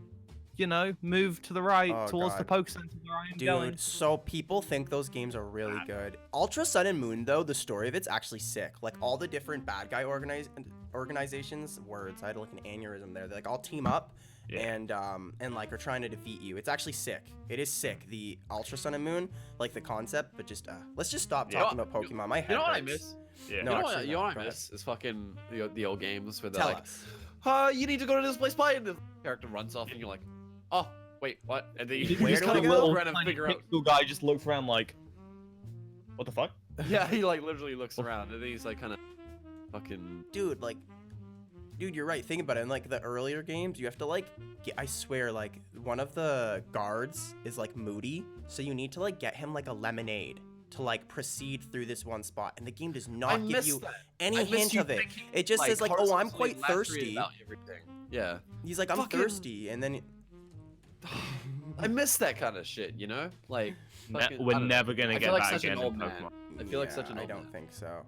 you know, move to the right Oh, towards the God. Poke Center where I am going. Dude, so people think those games are really good. Ultra Sun and Moon, though, the story of it's actually sick. Like all the different bad guy organizations, words. I had like an aneurysm there. They like all team up Yeah. and like are trying to defeat you. It's actually sick. It is sick. The Ultra Sun and Moon, like the concept, but just let's just stop Yeah. talking about Pokemon. My head You know what I hurts. miss? Yeah. No, actually, You know what go I ahead. miss? Is fucking the old games where they're Tell like, us. you need to go to this place, play, and the character runs off, and you're like, oh, wait, what? And then you Where just do I kind of go? look around and Tiny figure out. pixel guy just looks around like, what the fuck? Yeah, he like literally looks around, and then he's like kind of fucking. Dude, like, dude, you're right. Think about it. In like the earlier games, you have to like, I swear, like one of the guards is like moody, so you need to like get him like a lemonade to like proceed through this one spot, and the game does I not give miss you that. any I miss hint you of it. thinking, It just says like, oh, I'm horizontally quite laterally thirsty. about everything. Yeah, He's like, I'm Fucking- thirsty, and then I miss that kind of shit. You know, like fucking- I We're don't know. never gonna I get feel like that such an again in old man. Pokemon. I feel like Yeah, such an I old don't man. think so.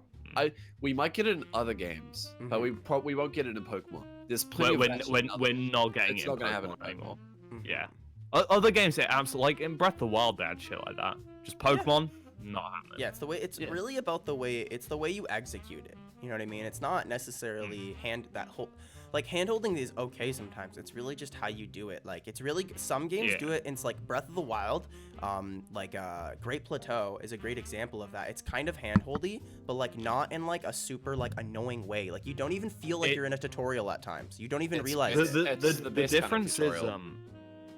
We might get it in other games, but we won't get it in Pokemon. There's plenty We're, of we're, action we're, in other we're games. not getting It's it not in gonna happen in Pokemon anymore. Mhm. Yeah. Other games, they absolutely like in Breath of the Wild, they had shit like that. Just Pokemon, not happening. Yeah, it's the way. It's Yeah. really about the way. It's the way you execute it. You know what I mean? It's not necessarily that whole. Like hand holding is okay sometimes. It's really just how you do it. Like it's really some games Yeah. do it. And it's like Breath of the Wild, Great Plateau is a great example of that. It's kind of hand holdy, but like not in like a super like annoying way. Like you don't even feel like you're in a tutorial at times. You don't even It's- realize it's- it. it's The the best kind of difference is tutorial.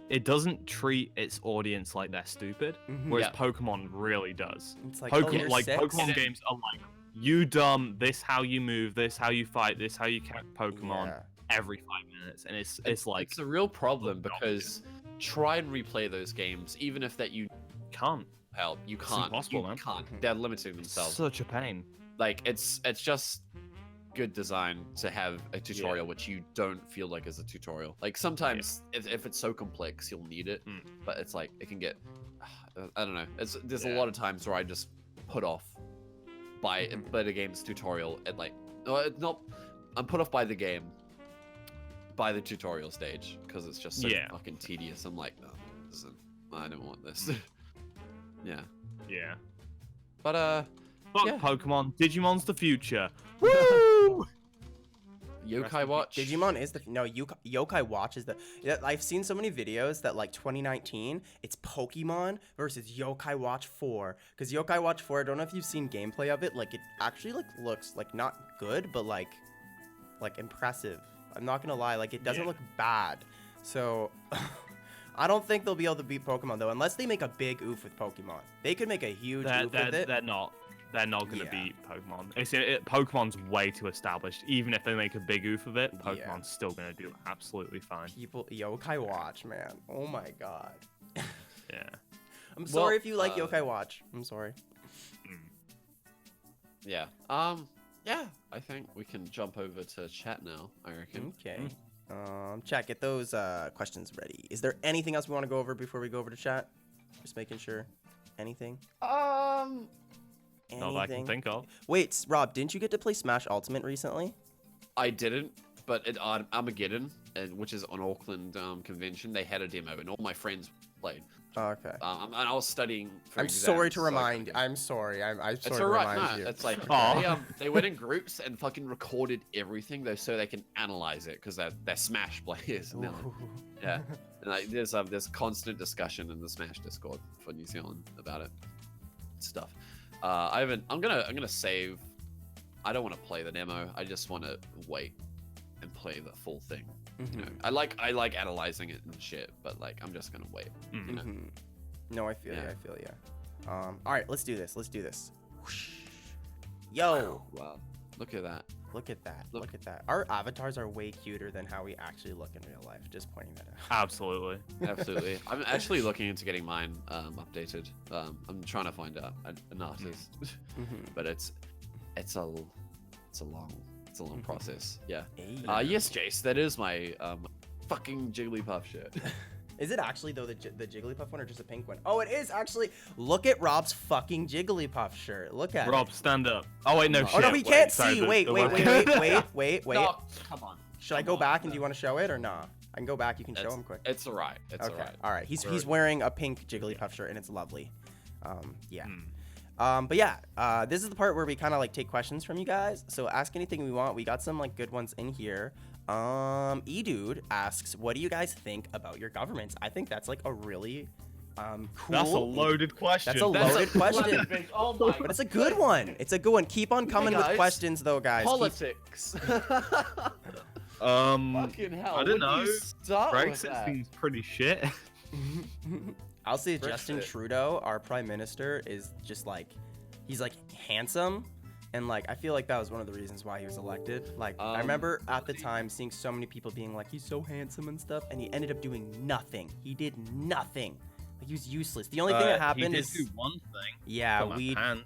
it doesn't treat its audience like they're stupid, Mhm. whereas Yeah. Pokemon really does. It's like, oh, Pokemon, you're like 6? Pokemon games are like, you dumb, this how you move, this how you fight, this how you catch Pokemon Yeah. every 5 minutes, and it's like it's a real problem not because try and replay those games, even if that you can't. help, you can't. impossible, you man. can't. Mhm. They're limiting themselves. Such a pain. Like it's just good design to have a tutorial which you don't feel like is a tutorial. Like sometimes if it's so complex you'll need it, Mm. but it's like it can get I don't know. There's a Yeah. lot of times where I just put off by Mhm. the game's tutorial and like no, it's not I'm put off by the game by the tutorial stage because it's just so Yeah. fucking tedious. I'm like, no, this isn't, I don't want this. Yeah. Yeah. But Fuck Yeah. Pokemon. Digimon's the future. Woo! Yokai Watch. Digimon is the Yokai Watch is the. Yeah, I've seen so many videos that like 2019, it's Pokemon versus Yokai Watch 4. Because Yokai Watch 4, I don't know if you've seen gameplay of it. Like it actually like looks like not good, but like impressive. I'm not gonna lie, like it doesn't Yeah. look bad. So I don't think they'll be able to beat Pokemon though, unless they make a big oof with Pokemon. They could make a huge oof with it. They're not. They're not going to Yeah. beat Pokemon. Pokemon's way too established. Even if they make a big oof of it, Pokemon's Yeah. still going to do absolutely fine. People Yokai Watch, man. Oh my god. Yeah. I'm sorry Well, if you like Yokai Watch. I'm sorry. Yeah. Yeah. I think we can jump over to chat now. I reckon. Okay. Chat, get those questions ready. Is there anything else we want to go over before we go over to chat? Just making sure. Anything? Not that I can think of. Wait, Rob, didn't you get to play Smash Ultimate recently? I didn't, but at Armageddon, which is on Auckland convention, they had a demo, and all my friends played. Oh, okay. And I was studying for I'm exams, sorry to so I remind. couldn't- I'm sorry. I'm sorry It's to alright. remind No, you. it's like Aw. they went in groups and fucking recorded everything though, so they can analyze it because they're Smash players. And they're like, yeah, and like, there's constant discussion in the Smash Discord for New Zealand about it. Stuff. I'm gonna save. I don't want to play the demo. I just want to wait and play the full thing. You know, I like analyzing it and shit, but like I'm just gonna wait. You know? No, I feel you. Yeah. I feel you. All right, let's do this. Let's do this. Whoosh. Yo, Wow, look at that. look at that. Look. Look at that. Our avatars are way cuter than how we actually look in real life. Just pointing that out. Absolutely. Absolutely. I'm actually looking into getting mine updated. I'm trying to find an artist, but it's a long process. Yeah. Hey. Yes, Jace, that is my fucking Jigglypuff shirt. Is it actually though the Jigglypuff one or just a pink one? Oh, it is actually. Look at Rob's fucking Jigglypuff shirt. Look at Rob, it. stand up. Oh wait, no Oh shit. no, he Wait, can't sorry, see. the- Wait, the wait, webcam- wait. No, come on. Should I go back and do you want to show it or not? I can go back. You can show him quick. It's alright. It's Okay. alright. All right. He's Alright. wearing a pink Jigglypuff shirt and it's lovely. Yeah. Hmm. But yeah, this is the part where we kind of like take questions from you guys. So ask anything we want. We got some like good ones in here. E-Dude asks, what do you guys think about your governments? I think that's like a really cool. That's a loaded question. That's a loaded question. Big, oh my But it's a good one. It's a good one. Keep on coming with guys. questions though, guys. Keep- politics. Fucking hell. I when don't do know. you start with Brexit that? seems pretty shit. I'll say Justin Brexit. Trudeau, our prime minister, is just like, he's like handsome. And like, I feel like that was one of the reasons why he was elected. Like, I remember at the time seeing so many people being like, he's so handsome and stuff. And he ended up doing nothing. He did nothing. Like, he was useless. The only thing that happened he is, did do one thing. yeah, Put my weed. pants.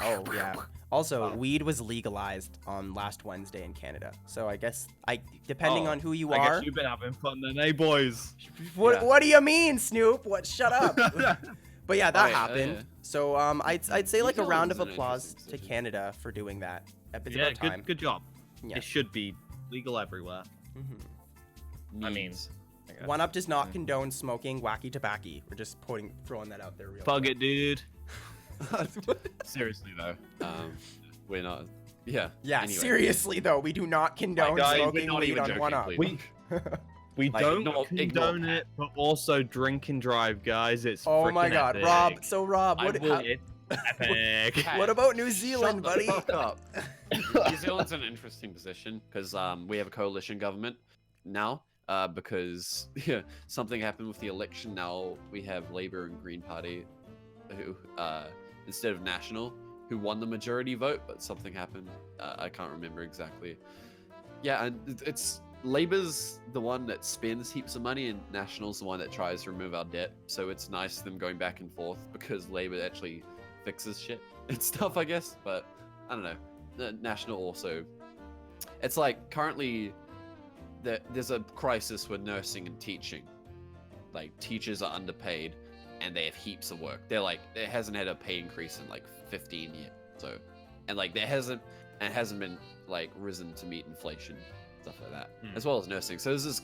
Oh, yeah. Also, Wow. weed was legalized on last Wednesday in Canada. So I guess, depending Oh, on who you I are. guess you've been having fun then, eh, boys? What, Yeah. what do you mean, Snoop? What? Shut up. But yeah, that Oh, yeah, happened. yeah. So I'd say like a New round of Zealand's an applause interesting to decision. Canada for doing that. It's Yeah, about time. good job. Yeah. It should be legal everywhere. I mean, Means. I guess. One Up does not condone smoking wacky tobacco. We're just throwing that out there real Fuck quick. it, dude. Seriously though. We're not. Yeah. Yeah, anyway. seriously though, we do not condone guys, we're smoking not weed even on joking, One Up. please. We Like, don't ignore condone that. it, but also drink and drive, guys. It's Oh my frickin' God, epic. Rob. So Rob, what? will- It's epic. Hey, What about New Zealand, shut the buddy? fuck up. New Zealand's in an interesting position because we have a coalition government now. Because yeah, something happened with the election. Now we have Labour and Green Party, who instead of National, who won the majority vote, but something happened. I can't remember exactly. Yeah, and it's Labour's the one that spends heaps of money, and National's the one that tries to remove our debt. So it's nice them going back and forth because Labour actually fixes shit and stuff, I guess. But I don't know. The National also, it's like currently there's a crisis with nursing and teaching. Like teachers are underpaid, and they have heaps of work. They're like, it hasn't had a pay increase in like 15 years. So, and like there hasn't been like risen to meet inflation, stuff like that, as well as nursing. So this is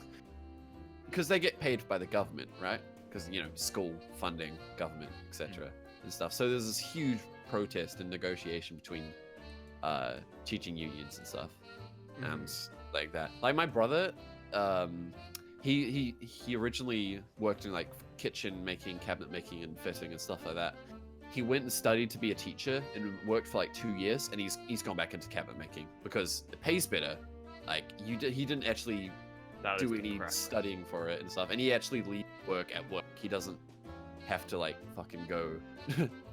because they get paid by the government, right? Because school funding, government, etc. and stuff. So there's this huge protest and negotiation between teaching unions and stuff, and like that. Like my brother, he originally worked in like kitchen making, cabinet making, and fitting and stuff like that. He went and studied to be a teacher and worked for like 2 years, and he's gone back into cabinet making because it pays better. Like he didn't actually That do is any crap. studying for it and stuff, and he actually leaves work at work. He doesn't have to like fucking go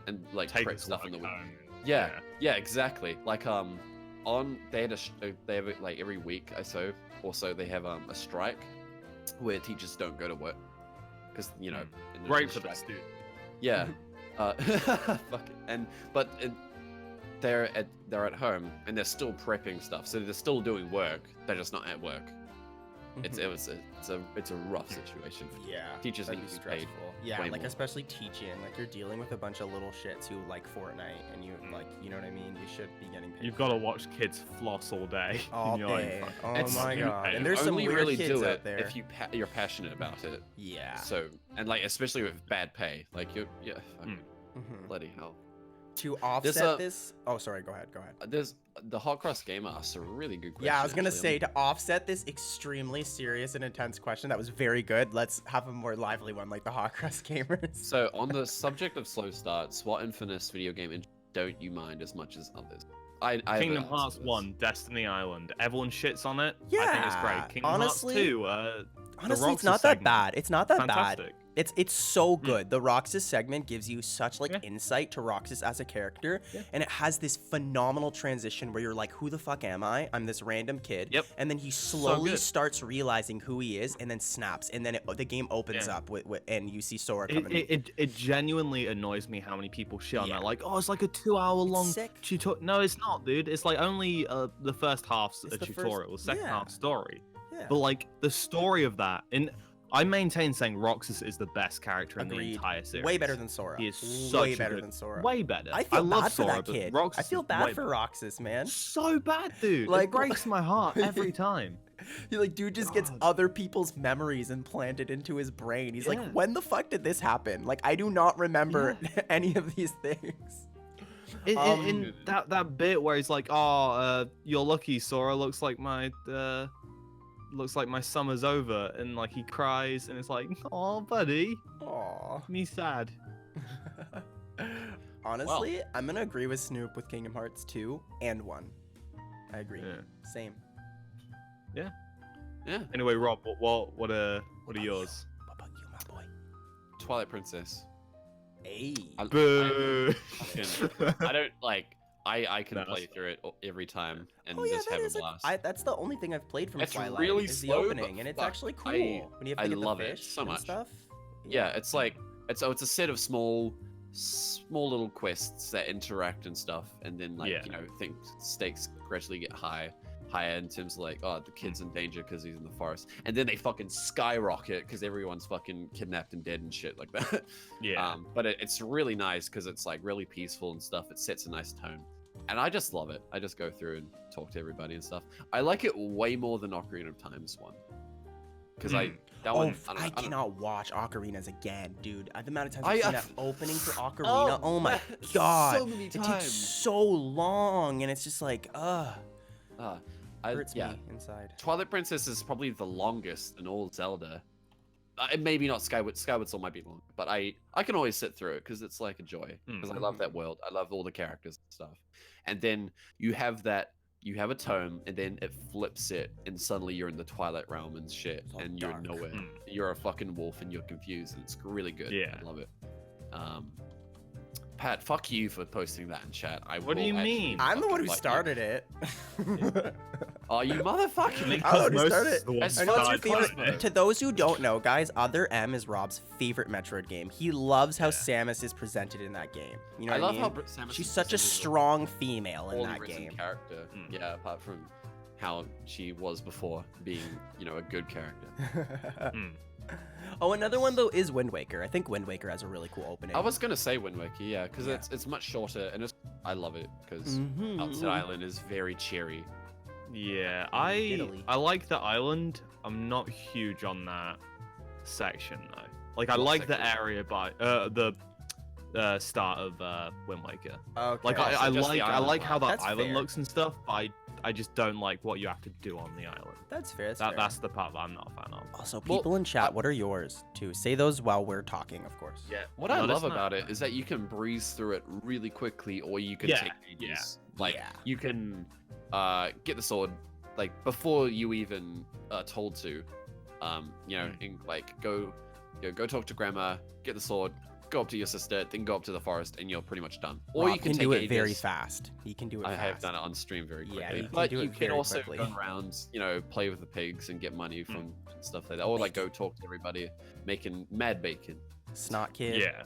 and like Take prep this stuff work in the week. home. Yeah, exactly. Like they have it like every week or so. Also, they have a strike where teachers don't go to work because in the Great for strike- this, dude. Yeah. Fuck it. They're at home and they're still prepping stuff, so they're still doing work. They're just not at work. It's a rough situation. Yeah, Teachers that'd need be to be paid stressful. Yeah, way like more. especially teaching, like you're dealing with a bunch of little shits who like Fortnite, and you like, you know what I mean? You should be getting paid. You've for got to it. watch kids floss all day. all and you're like, day. "Fuck." Oh It's my you god! pay And there's some only weird really kids do out it there. if you're passionate about it. Yeah. So and like especially with bad pay, like fuck, Mm. Mhm. bloody hell. To offset this, oh sorry, go ahead. There's the Hot Cross Gamer asked a really good question. Yeah, I was gonna actually. say, to offset this extremely serious and intense question that was very good, let's have a more lively one like the Hot Cross Gamers. So on the subject of slow starts, what infamous video game don't you mind as much as others? I have an Kingdom answer Hearts to this. 1, Destiny Island. Everyone shits on it. I think it's Yeah, great. Kingdom honestly- Hearts 2, Honestly, it's Roxas not that segment. bad. It's not that bad. fantastic. It's so good. The Roxas segment gives you such like Yeah. insight to Roxas as a character, Yeah. and it has this phenomenal transition where you're like, "Who the fuck am I? I'm this random kid." Yep. And then he slowly good. starts realizing who he is, and then snaps, and then the game opens Yeah. up with and you see Sora coming. It genuinely annoys me how many people shit on Yeah. that. Like, oh, it's like a 2-hour long sick. tutorial. No, it's not, dude. It's like only the first half's It's a the first- tutorial, second yeah. half story. Yeah. But like the story of that, and I maintain saying Roxas is the best character in the Agreed. entire series. Way better than Sora. He is such way a better good- than Sora. Way better. I feel love bad Sora, for that but kid. Roxas I feel is bad way for better. Roxas, man. So bad, dude. Like, It breaks my heart every time. He like dude just gets God. other people's memories implanted into his brain. He's like, Yeah. when the fuck did this happen? Like, I do not remember any of these things. In that bit where he's like, "Oh, you're lucky. Sora looks like my summer's over," and like he cries, and it's like, "Oh, buddy, Aw. me sad." Honestly, I'm gonna agree with Snoop with Kingdom Hearts 2 and 1. I agree. Yeah. Same. Yeah, Anyway, Rob, what are yours? What about you, my boy? Twilight Princess. Hey. Boo. I don't like. I can No, play that's- through it every time and Oh yeah, just that have a is blast. that's the only thing I've played from It's Twilight. really is slow, the but opening, and it's fuck, actually cool I- when you have to I get love the it fish so and much. stuff. Yeah, it's like it's a set of small little quests that interact and stuff, and then like Yeah. stakes gradually get higher in terms of like, oh, the kid's in danger because he's in the forest, and then they fucking skyrocket because everyone's fucking kidnapped and dead and shit like that. Yeah. But it's really nice because it's like really peaceful and stuff. It sets a nice tone, and I just love it. I just go through and talk to everybody and stuff. I like it way more than Ocarina of Time's one because Mm. that Oh, one. I don't- cannot watch Ocarina's again, dude. The amount of times I- I've seen I- that opening for Ocarina. Oh, my man, god. So many It times. takes so long, and it's just like, hurts yeah. me inside. Twilight Princess is probably the longest in all Zelda. Maybe not Skyward Sword might be long, but I can always sit through it because it's like a joy. Because I love that world. I love all the characters and stuff. And then you have a tome, and then it flips it, and suddenly you're in the Twilight realm and shit, It's all and you're dark. nowhere. Mm. You're a fucking wolf, and you're confused, and it's really good. Yeah. I love it. Pat, fuck you for posting that in chat. What do you mean? I'm the one who fucking started it. Oh, you motherfucker! I already Cosmos started. is the one That's I who know it's your started favorite. it. To those who don't know, guys, Other M is Rob's favorite Metroid game. He loves how Yeah. Samus is presented in that game. You know I what love I mean? how Samus She's is such a presented as strong female in poorly that written game. character. Mm. Yeah, apart from how she was before being, a good character. Mm. Oh, another one though is Wind Waker. I think Wind Waker has a really cool opening. I was gonna say Wind Waker, yeah, because Yeah. it's much shorter and I love it because Mhm. Outside Island is very cheery. Yeah, Italy. I like the island. I'm not huge on that section though. Like I What like the section? area by the start of Wind Waker. Okay. Like Oh, I so just the I island like how part. the That's island fair. looks and stuff, but I just don't like what you have to do on the island. That's fair. That's fair. That's the part that I'm not a fan of. Also, Well, people in chat, what are yours too? Say those while we're talking, of course. Yeah. What I let us love know. about it is that you can breeze through it really quickly, or you can Yeah, take yeah. ages. Like Yeah. you can get the sword like before you even are told to. And like go talk to grandma, get the sword, go up to your sister, then go up to the forest, and you're pretty much done. Or Rob you can do take it very ages. fast. He can do it I fast. have done it on stream very quickly. Yeah, you can but do it you can very also quickly. go around, you know, play with the pigs and get money from stuff like that. Or like go talk to everybody, making mad bacon. Snot Kid. Yeah.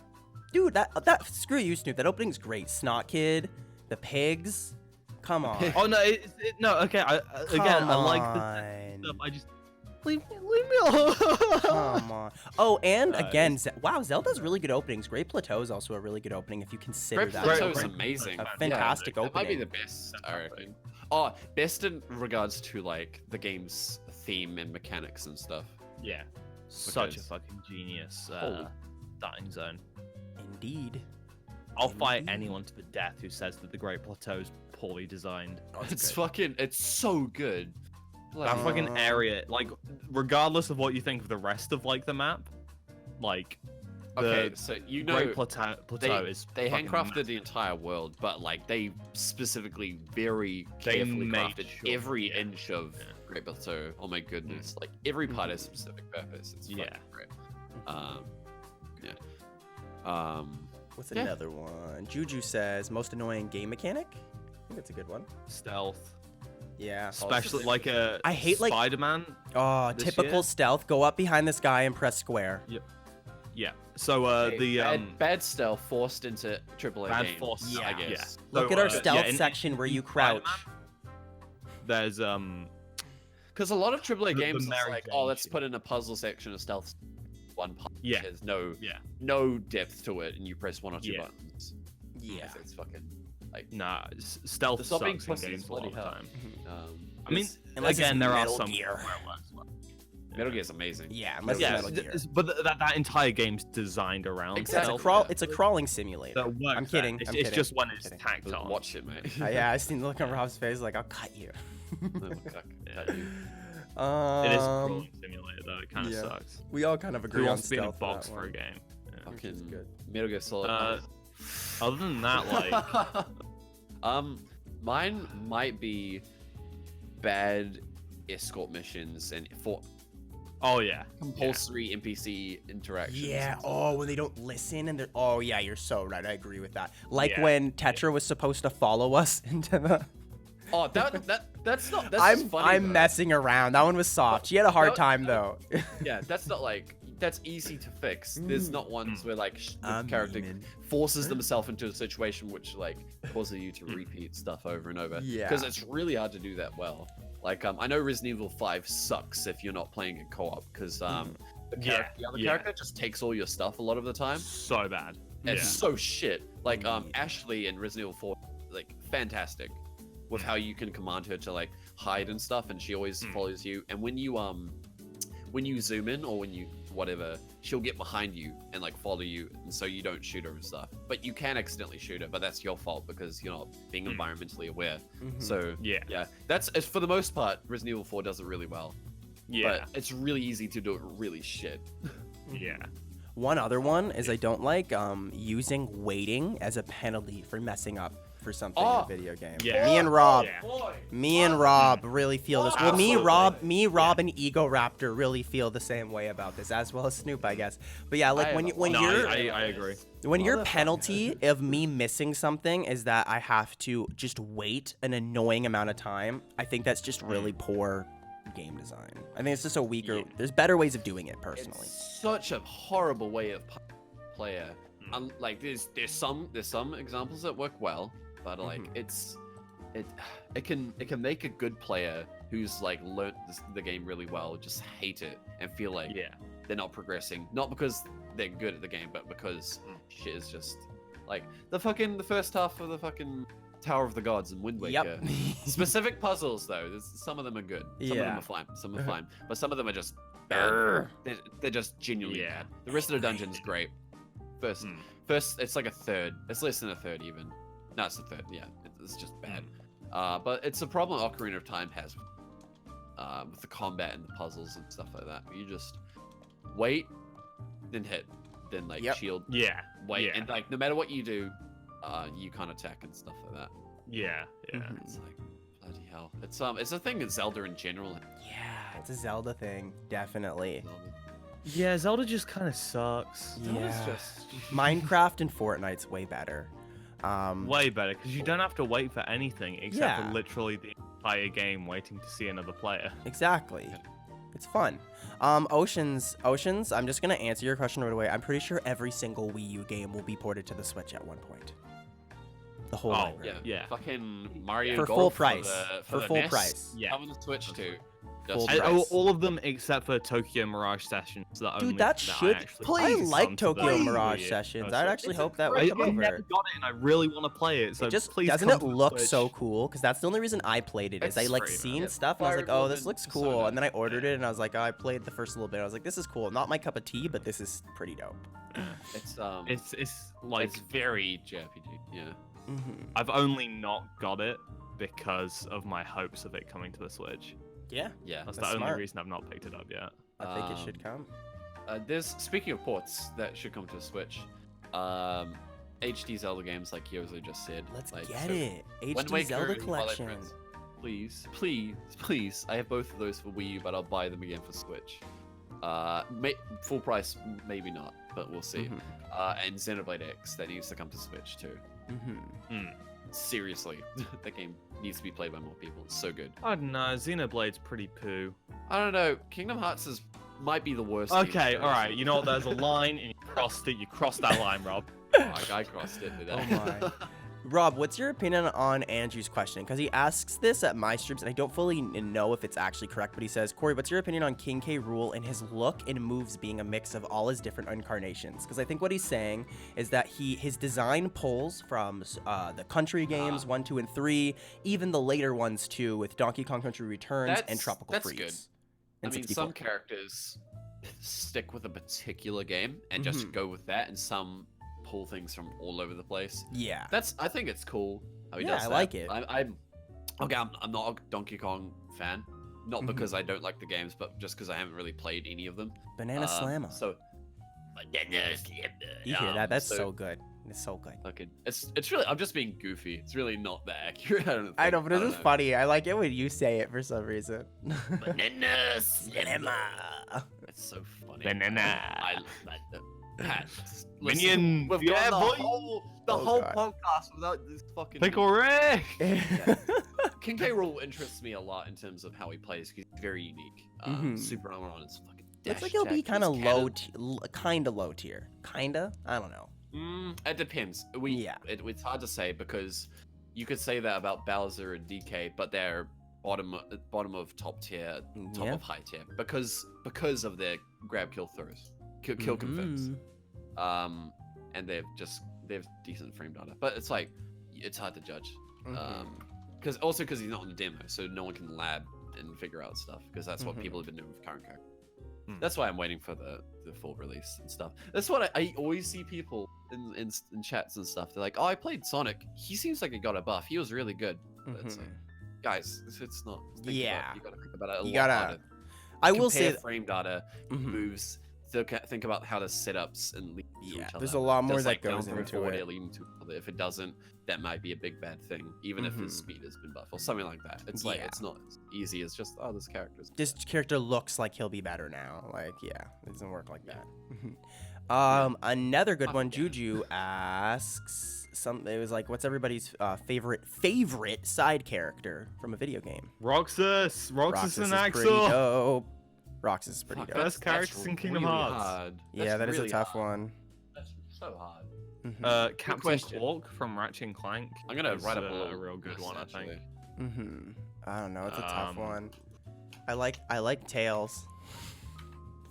Dude, that screw you, Snoop. That opening's great. Snot Kid, the pigs. Come on. Oh no, no. Okay, I like the on. stuff. I just leave me alone. Come on. Oh, and Nice. again, wow, Zelda's really good openings. Great Plateau is also a really good opening if you consider Great that. Plateau is Great amazing. A fantastic That might be opening. the best, I reckon. Oh, best in regards to like the game's theme and mechanics and stuff. Yeah. Such a Because- fucking genius Holy- starting zone. Indeed. I'll fight Indeed. anyone to the death who says that the Great Plateau is poorly designed. It's fucking, it's so good. That Like, fucking area, like, regardless of what you think of the rest of like the map, like, okay, the so you know Great Plateau is they fucking handcrafted massive. the entire world, but like they specifically very They carefully made crafted sure, every yeah. inch of Yeah. Great Plateau. Oh my goodness, like every part has specific purpose. It's fucking Yeah. great. Yeah. What's Yeah. another one? Juju says, most annoying game mechanic? I think that's a good one. Stealth, Yeah. especially like a I hate, like- Spider-Man. Oh, This typical year? stealth. Go up behind this guy and press square. Yeah. So Hey, the bad stealth forced into AAA bad games, force. I Yeah. guess. Look So, at our yeah, stealth in- section where in you crouch. Spider-Man, There's Because a lot of AAA The games, it's Mary like, Jane oh, let's shit. put in a puzzle section of stealth. One part. Yeah. There's no yeah. no depth to it, and you press one or two Yeah. buttons. Yeah. It's fucking like. Nah, stealth The stopping sucks in pussies, games a lot of the bloody hell. time. Um, I mean, Unless it's again, there are Metal some Gear. where it works well. Metal Gear is amazing. Yeah, unless Yeah, it's Metal Gear. But that entire game's designed around Exactly. stealth. It's a crawling simulator. That works I'm kidding, It's, I'm it's kidding, just when I'm it's kidding. tacked But on. watch it, mate. Yeah, I seen the look on Rob's face like, I'll cut you. Yeah. Um, It is a crawling simulator though. It kind of yeah. sucks. We all kind of agree Who on wants to be in a stealth box that for a one. game? Yeah. Which is Fucking good. Metal Gear Solid. Other than that, like, Mine might be bad escort missions and for oh yeah, compulsory NPC interactions. Yeah. Oh, when they don't listen and they're. Oh, yeah. You're so right. I agree with that. Like Yeah, when Tetra was supposed to follow us into the. Oh, that's not. That's I'm just funny, I'm though. messing around. That one was soft. She had a hard No, time no. though. Yeah, that's not like that's easy to fix. There's not ones where like the I'm character memeing. forces themselves into a situation which like causes you to repeat stuff over and over. Yeah. Because it's really hard to do that well. Like I know Resident Evil 5 sucks if you're not playing in co-op because the other yeah. character just takes all your stuff a lot of the time. so bad. It's Yeah. so shit. Like Yeah. Ashley in Resident Evil 4, like fantastic with how you can command her to like hide and stuff, and she always follows you. And when you zoom in or when you whatever, she'll get behind you and like follow you, and so you don't shoot her and stuff. But you can accidentally shoot her, but that's your fault because you're not being environmentally aware. Mhm. So Yeah. that's it's, for the most part, Resident Evil 4 does it really well. Yeah. But it's really easy to do it really shit. Yeah. One other one is I don't like using waiting as a penalty for messing up for something in Oh, a video game. yeah. Me and Rob. Yeah. Me and Rob really feel this. Well, Absolutely. Rob, and Ego Raptor really feel the same way about this, as well as Snoop, I guess. But yeah, like I when have you, when a lot- No, you're I agree. when your penalty of me missing something is that I have to just wait an annoying amount of time, I think that's just really poor game design. I think it's just a weaker. Yeah. There's better ways of doing it personally. It's such a horrible way of player. Like there's some examples that work well, but like it can make a good player who's like learnt the game really well just hate it and feel like Yeah. they're not progressing, not because they're good at the game, but because shit is just like the first half of the fucking Tower of the Gods and Wind Waker. Yep. Specific puzzles though, some of them are good. Some of them Yeah. are fine. Some are fine, but some of them are just bad. They're just genuinely Yeah. bad. The rest of the dungeon's great. First, it's like a third. It's less than a third even. No, it's a third. Yeah, it's just bad. But it's a problem Ocarina of Time has with the combat and the puzzles and stuff like that. You just wait, then hit, then like Yep. shield, Yeah. wait, Yeah. and like no matter what you do, you can't attack and stuff like that. Yeah. Yeah. Mhm. It's like bloody hell. It's a thing in Zelda in general. Yeah, it's a Zelda thing, definitely. Yeah, Zelda just kind of sucks. Yeah. Just Minecraft and Fortnite's way better. Way better, because you don't have to wait for anything except Yeah. for literally the entire game waiting to see another player. Exactly. It's fun. Oceans, I'm just gonna answer your question right away. I'm pretty sure every single Wii U game will be ported to the Switch at one point. The whole Oh, library. Yeah. Fucking Mario For Golf full price. For the full NES, price. Yeah. Come on the Switch too. Full Just price. All of them except for Tokyo Mirage Sessions. Dude, that should. I like Tokyo Mirage Sessions. Sessions. I'd actually hope that I, would come I over. never got it, and I really want to play it. So It just please doesn't come it to the look Switch. so cool? Because that's the only reason I played it. Is It's I like free, man. seen Yeah, stuff and I was like, Fire oh, this Emblem looks is so cool. nice. And then I ordered it and I was like, oh, I played the first little bit. I was like, this is cool. Not my cup of tea, but this is pretty dope. It's like it's very JRPG. Yeah. Mm-hmm. I've only not got it because of my hopes of it coming to the Switch. Yeah, Yeah. That's That's the only smart. reason I've not picked it up yet. I think it should come. There's speaking of ports that should come to the Switch. HD Zelda games like Yozo just said. Let's like, get so it. Wind HD Waker Zelda and Twilight Collection. Princess. Please, please, please. I have both of those for Wii U, but I'll buy them again for Switch. Full price, maybe not, but we'll see. Mhm. And Xenoblade X that needs to come to Switch too. Mhm. Seriously, that game needs to be played by more people. It's so good. I don't know. Xenoblade's pretty poo. I don't know. Kingdom Hearts might be the worst. game Okay, of all right. those. You know what? There's a line, and you crossed it. You crossed that line, Rob. I crossed it today. Oh my. Rob, what's your opinion on Andrew's question? Because he asks this at my streams, and I don't fully know if it's actually correct, but he says, Corey, what's your opinion on King K. Rool and his look and moves being a mix of all his different incarnations? Because I think what he's saying is that his design pulls from the country games 1, 2, and 3, even the later ones too, with Donkey Kong Country Returns and Tropical that's Freeze. good. And I mean, 64. some characters stick with a particular game and just go with that, and some pull things from all over the place. Yeah. I think it's cool how he Yeah, does I that. like it. I'm not a Donkey Kong fan, not because I don't like the games, but just because I haven't really played any of them. Banana Slammer. So, You hear that? That's so good. It's so good. fucking, it's really, I'm just being goofy. It's really not that accurate. I know, but it don't is know. funny. I like it when you say it for some reason. Banana Slammer. It's so funny. Banana. I like that. Pat, Minion, we've yeah, gone boy. the Oh, whole God. podcast without this fucking Pickle Rick. King K. Rool interests me a lot in terms of how he plays. 'Cause he's very unique. Mhm. Super armor on his fucking. Looks like dash he'll be attack, kind of his low, cannon. kind of low tier. Kinda? I don't know. It depends. Yeah. It's hard to say because you could say that about Bowser and DK, but they're bottom of top tier, top Yeah. of high tier because of their grab kill throws, kill confirms. Mhm. And they've decent frame data, but it's like it's hard to judge. Mhm. Because he's not in the demo, so no one can lab and figure out stuff because that's what Mhm. people have been doing with current characters. Hmm. That's why I'm waiting for the full release and stuff. That's what I always see people in chats and stuff. They're like, "Oh, I played Sonic. He seems like he got a buff. He was really good." But it's like, Mhm. guys, it's not. Yeah. You gotta think about it. You lot gotta- harder. I will Compare say, frame data, Mhm. moves. Think about how the setups and lead to Yeah, each other. there's a lot more Does, that like, goes down into forward it. leading to each other? If it doesn't, that might be a big bad thing. Even if his Mhm. speed has been buffed or something like that. It's like Yeah. it's not as easy as just this character's. this character looks like he'll be better now. Like, yeah, it doesn't work like that. Another good one, Yeah. Juju asks it was like, what's everybody's favorite side character from a video game? Roxas is and pretty Axel. dope. Roxas is pretty Fuck, dope. Best characters in Kingdom really Hearts. hard. Yeah, That's that is really a tough hard. one. That's so hard. Mhm. Captain question. Quark from Ratchet and Clank. I'm gonna is, write up a real good one, I think. I don't know. It's a tough Um, one. I like Tails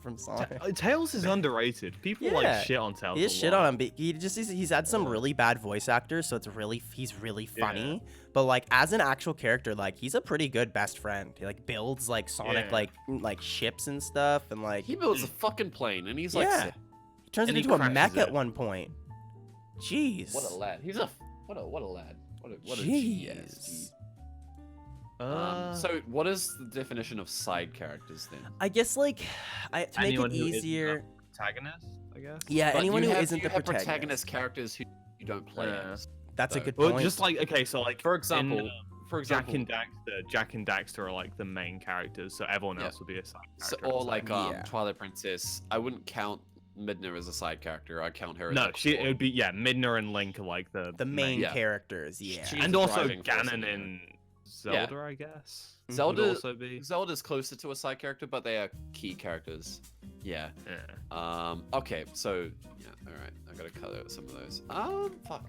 from Sonic. Tails is underrated. People Yeah. like shit on Tails. He is a shit lot. on him. But he's had some really bad voice actors, so he's really funny. But like as an actual character, like he's a pretty good best friend. He like builds like Sonic Yeah. like ships and stuff, and like He builds a fucking plane, and he's like, yeah, sick. he turns it and he into a crashes mech at it. one point. Jeez. What a lad. He's what a lad. What a Jeez. GS. Uh, So what is the definition of side characters then? I guess like to make Anyone it who isn't easier. protagonist, I guess. Yeah, But anyone you who have, isn't you the have protagonist. characters who you don't play Yeah. as. That's a so- good Well, point. just like okay, so like For example, for example, Jack and Daxter are like the main characters, so everyone Yeah. else would be a side so, character. or I'd say. like Yeah. Twilight Princess, I wouldn't count Midna as a side character. I'd count her as No, like, it would be Midna and Link are like the main Yeah. characters. Yeah. She's and the also driving force Ganon in there. and Zelda, I guess. Would Zelda also be. Zelda's closer to a side character, but they are key characters. Yeah. Yeah. Okay, so yeah, all right. I gotta cut out some of those. Fuck.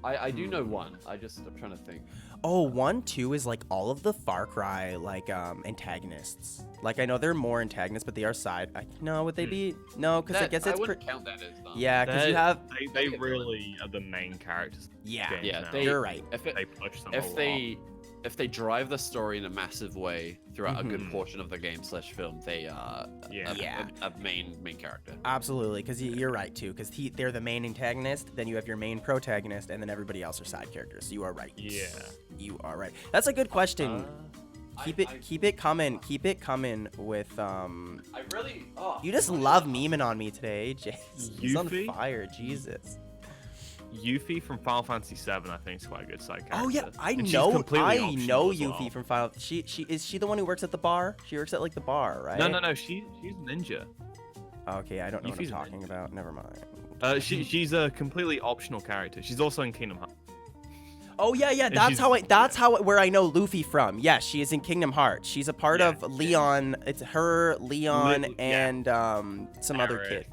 I do know one. I'm trying to think. Oh, 1, 2 is like all of the Far Cry like antagonists. Like I know they're more antagonists, but they are side. No, would they be? No, because I guess I it's wouldn't count that as. yeah, because you have They really are the main characters. yeah. games Yeah, now. You're right. They push them a If lot. they drive the story in a massive way throughout a good Mhm. portion of the game / film, they are Yeah. a main character. Absolutely, because you're right too. Because they're the main antagonist, then you have your main protagonist, and then everybody else are side characters. You are right. Yeah. You are right. That's a good question. Keep it coming. Keep it coming with I really. Oh, You just love memeing on me today, AJ. He's on Yuffie? fire, Jesus. Yuffie from Final Fantasy VII, I think, is quite a good side character. Oh yeah, I And she's know. completely I optional know as Yuffie well. from Final. She is she the one who works at the bar? She works at like the bar, right? No. She's a ninja. Okay, I don't know what I'm Yuffie's a talking ninja. about. Never mind. She's a completely optional character. She's also in Kingdom Hearts. Oh yeah, And that's she's- how that's how where I know Luffy from. Yes, she is in Kingdom Hearts. She's a part Yeah, of Leon. It's her, Leon, yeah. and some other kid.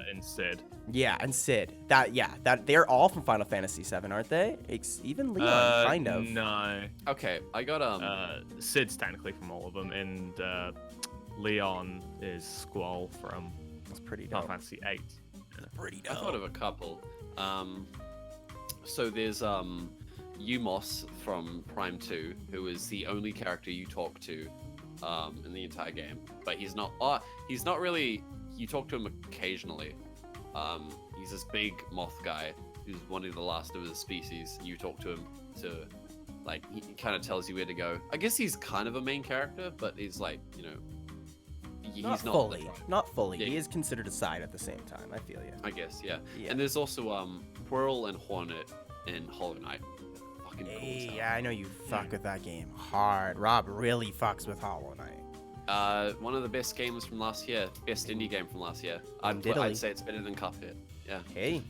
And Sid. Yeah, and Sid. That they're all from Final Fantasy VII, aren't they? Even Leon, kind of. No. Okay, I got Sid's technically from all of them, and Leon is Squall from That's pretty Final dope. Fantasy VIII. Pretty I thought of a couple. So there's Umos from Prime 2, who is the only character you talk to in the entire game. But he's not really, you talk to him occasionally. He's this big moth guy who's one of the last of his species. You talk to him to, like, he kind of tells you where to go. I guess he's kind of a main character, but he's like, he's Not not fully. the prime. Not fully. Yeah. He is considered a side at the same time. I feel you. I guess, yeah. Yeah. And there's also Whirl and Hornet in Hollow Knight. Fucking cool. Hey, stuff. yeah, I know you fuck with that game hard. Rob really fucks with Hollow Knight. One of the best games from last year, best indie game from last year. Diddly. I'd say it's better than Cuphead. Yeah, Hey.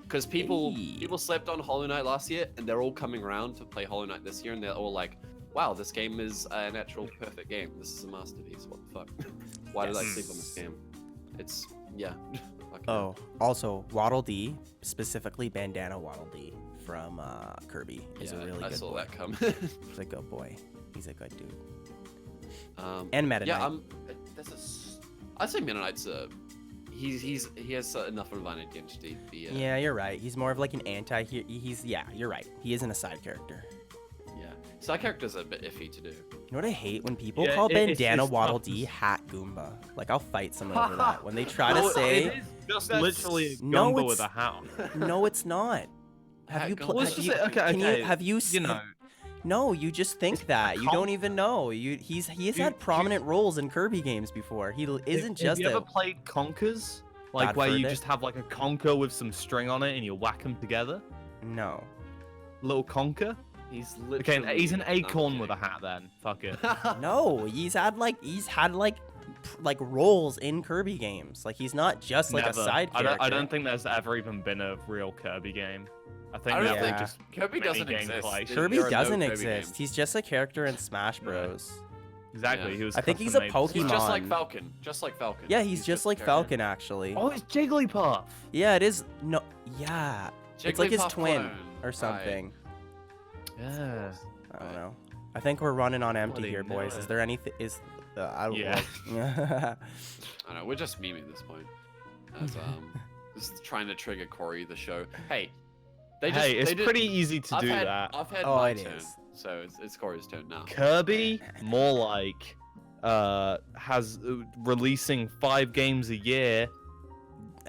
because people Hey. slept on Hollow Knight last year, and they're all coming around to play Hollow Knight this year, and they're all like, "Wow, this game is an actual perfect game. This is a masterpiece. What the fuck? Why did I sleep on this game?" It's yeah. Fucking hell. Oh, also Waddle Dee, specifically Bandana Waddle Dee from Kirby, is Yeah, a really I good saw boy. that come. He's a good boy. He's a good dude. And Meta yeah, Knight. I'd say Meta Knight's he has enough of an identity. To be, Yeah, you're right. He's more of like an anti. You're right. He isn't a side character. yeah. Side characters are a bit iffy to do. You know what I hate when people Yeah, call it's Bandana tough. Waddle Dee Hat Goomba. Like I'll fight someone over that when they try to No, say. it is just That's- literally a No, Gumbo it's- with a hat on. No, it's not. Have Hat you? Goomba. Let's just say, okay, Have you? you know, No, you just think that. You com- don't even know. He's Dude, had prominent roles in Kirby games before. He isn't just Have you a. ever played Conkers? Like Bad where for you it. just have like a conker with some string on it and you whack them together? No. Little conker? He's Okay, literally he's an I'm acorn kidding. with a hat then. Fuck it. No, he's had like roles in Kirby games. Like he's not just like Never. a side I character. don't think there's ever even been a real Kirby game. I think I don't they've think- just Kirby doesn't mini exist. gameplay. There Kirby are no doesn't Kirby exist. games. He's just a character in Smash Right. Bros. Exactly. Yeah. He was I think he's a custom-made. He's just like Pokemon. Falcon. Just like Falcon. Yeah, he's just a like character. Falcon actually. Oh, it's Jigglypuff. Yeah, it is. No, yeah, it's like his Jigglypuff twin clone. or something. Yeah. I don't know. I think we're running on empty Bloody here, boys. nerd. Is there anything? I don't Yeah. know. I don't know. We're just memeing at this point. As just trying to trigger Corey the show. Hey, It's they did- pretty easy to do that. I've had Oh, my it turn, is. so it's Corey's turn now. Kirby, more like, has releasing 5 games a year.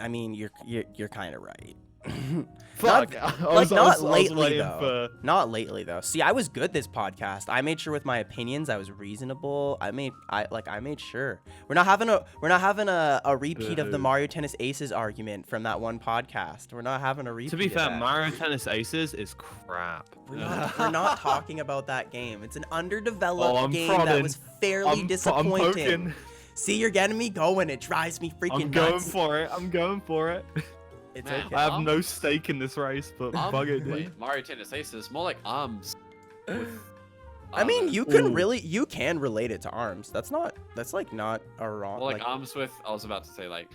I mean, you're kind of right. Fuck. Not lately waiting though. Not lately though. See, I was good this podcast. I made sure with my opinions I was reasonable. I made sure. We're not having a repeat of the Mario Tennis Aces argument from that one podcast. We're not having a repeat. To be fair, that. Mario Tennis Aces is crap. We're not talking about that game. It's an underdeveloped game that prodding. was fairly I'm disappointing. poking. See, you're getting me going. It drives me freaking I'm going nuts. for it. I'm going for it. It's Man, okay. I have no stake in this race, but bug it, dude. Wait, Mario Tennis Aces, more like arms. I mean, you can relate it to arms. That's like not a wrong. More like arms with. I was about to say like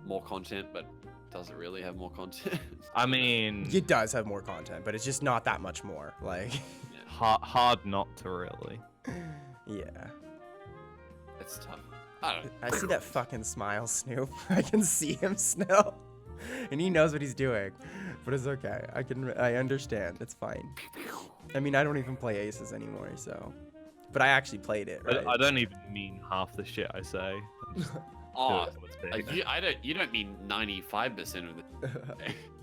more content, but does it really have more content? I mean, it does have more content, but it's just not that much more. Like, hard not to really. Yeah. It's tough. I don't know. I see that fucking smile, Snoop. I can see him still, and he knows what he's doing. But it's okay. I understand. It's fine. I mean, I don't even play Aces anymore, so. But I actually played it, right? I don't even mean half the shit I say. Oh, you don't mean 95% of the.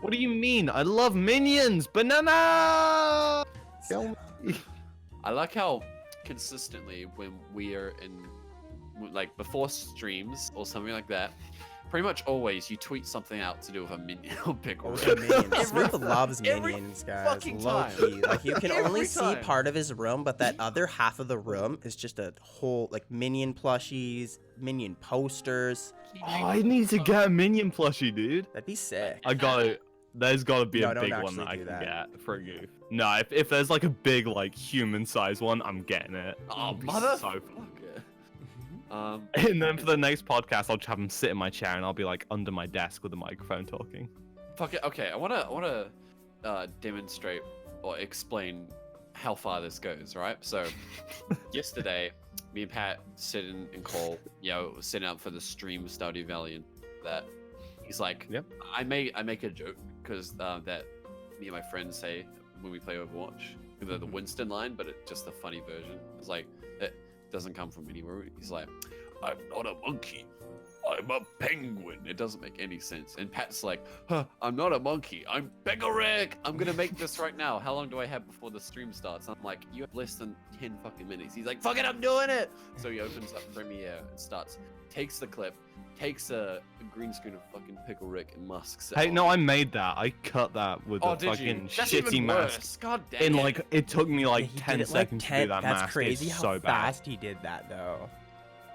What do you mean? I love minions. Banana. I like how consistently when we are in, like before streams or something like that, pretty much always you tweet something out to do with a minion or pickle. Minions. Snoop loves minions, guys. fucking Low time. key. Like you can only Every see time. part of his room, but that other half of the room is just a whole like minion plushies, minion posters. Oh, I need to get a minion plushie, dude. That'd be sick. I got it. There's got to be No, a don't big one actually that I do can that. get for a goof. No, if there's like a big like human size one, I'm getting it. Oh, It'd be motherfucker. so And then for the next podcast, I'll just have him sit in my chair and I'll be like under my desk with a microphone talking. Fuck it. Okay, I wanna demonstrate or explain how far this goes, right? So, yesterday, me and Pat sitting in call, sitting up for the stream Stardew Valley, and that he's like, Yep. I make a joke because that me and my friends say when we play Overwatch, the Winston line, but it's just a funny version. It's like it doesn't come from anywhere. He's like, I'm not a monkey. I'm a penguin. It doesn't make any sense. And Pat's like, I'm not a monkey. I'm Begoric. I'm gonna make this right now. How long do I have before the stream starts? I'm like, you have less than 10 fucking minutes. He's like, fuck it, I'm doing it. So he opens up Premiere and starts, takes the clip, takes a green screen of fucking Pickle Rick and masks it Hey, on. no, I made that. I cut that with a did fucking you? That's shitty even mask. worse. God damn In it. like, it took me like Yeah, he 10 did it, like, seconds to 10 do that That's mask. crazy It's how so bad. fast he did that, though.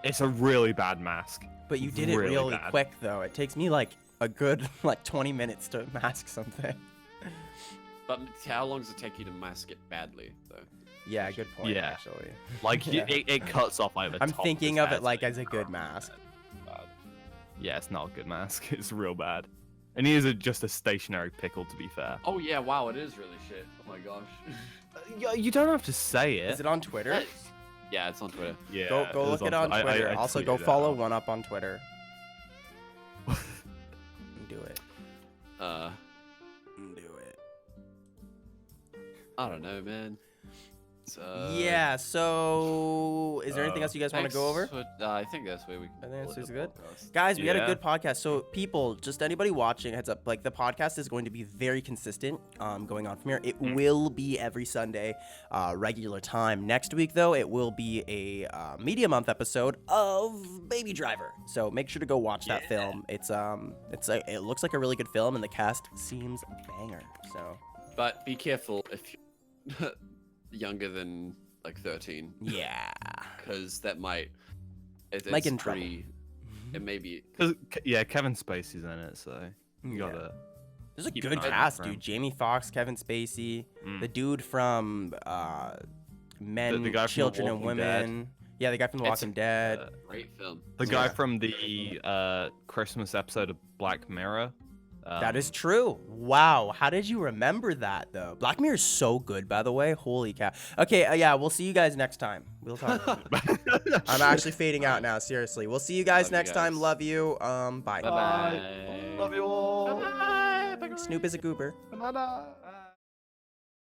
It's a really bad mask. But you did it Really really bad. quick, though. It takes me like a good 20 minutes to mask something. But how long does it take you to mask it badly, though? Yeah, good point. Yeah. Actually. Like, Yeah. it cuts off like the I'm top thinking his of it head, like so as a good mask. bad. Yeah, it's not a good mask. It's real bad. And he is just a stationary pickle, to be fair. Oh yeah, wow, it is really shit. Oh my gosh. You don't have to say it. Is it on Twitter? Yeah, it's on Twitter. Yeah, Go look it on Twitter. Also, go follow One Up on Twitter. Do it. Do it. I don't know, man. Yeah. So, is there anything else you guys want to Thanks go over? for- I think that's where we. I think call it this the is good. podcast. Guys, we had a Yeah. good podcast. So, people, just anybody watching, heads up, like the podcast is going to be very consistent going on from here. It will be every Sunday, regular time. Next week, though, it will be a Media Month episode of Baby Driver. So make sure to go watch that film. It looks like a really good film, and the cast seems banger. So But be careful if you're younger than like 13, yeah, because that might. It's Might get in pretty. It may be. Cause yeah, Kevin Spacey's in it, so you Yeah. gotta. There's a Keep good an eye out cast, for him. dude. Jamie Foxx, Kevin Spacey, Mm. the dude from Men, the guy from The Children, and Walking Dead. Women. Yeah, the guy from The It's- Walking Dead. Great film. The guy Yeah. from the Christmas episode of Black Mirror. That is true. Wow, how did you remember that though? Black Mirror is so good, by the way. Holy cow. Okay, yeah, we'll see you guys next time. We'll talk. I'm actually fading out now. Seriously, we'll see you guys Love you next time. guys. Love you. Bye. Bye bye. Love you all. Snoop is a goober. Banana.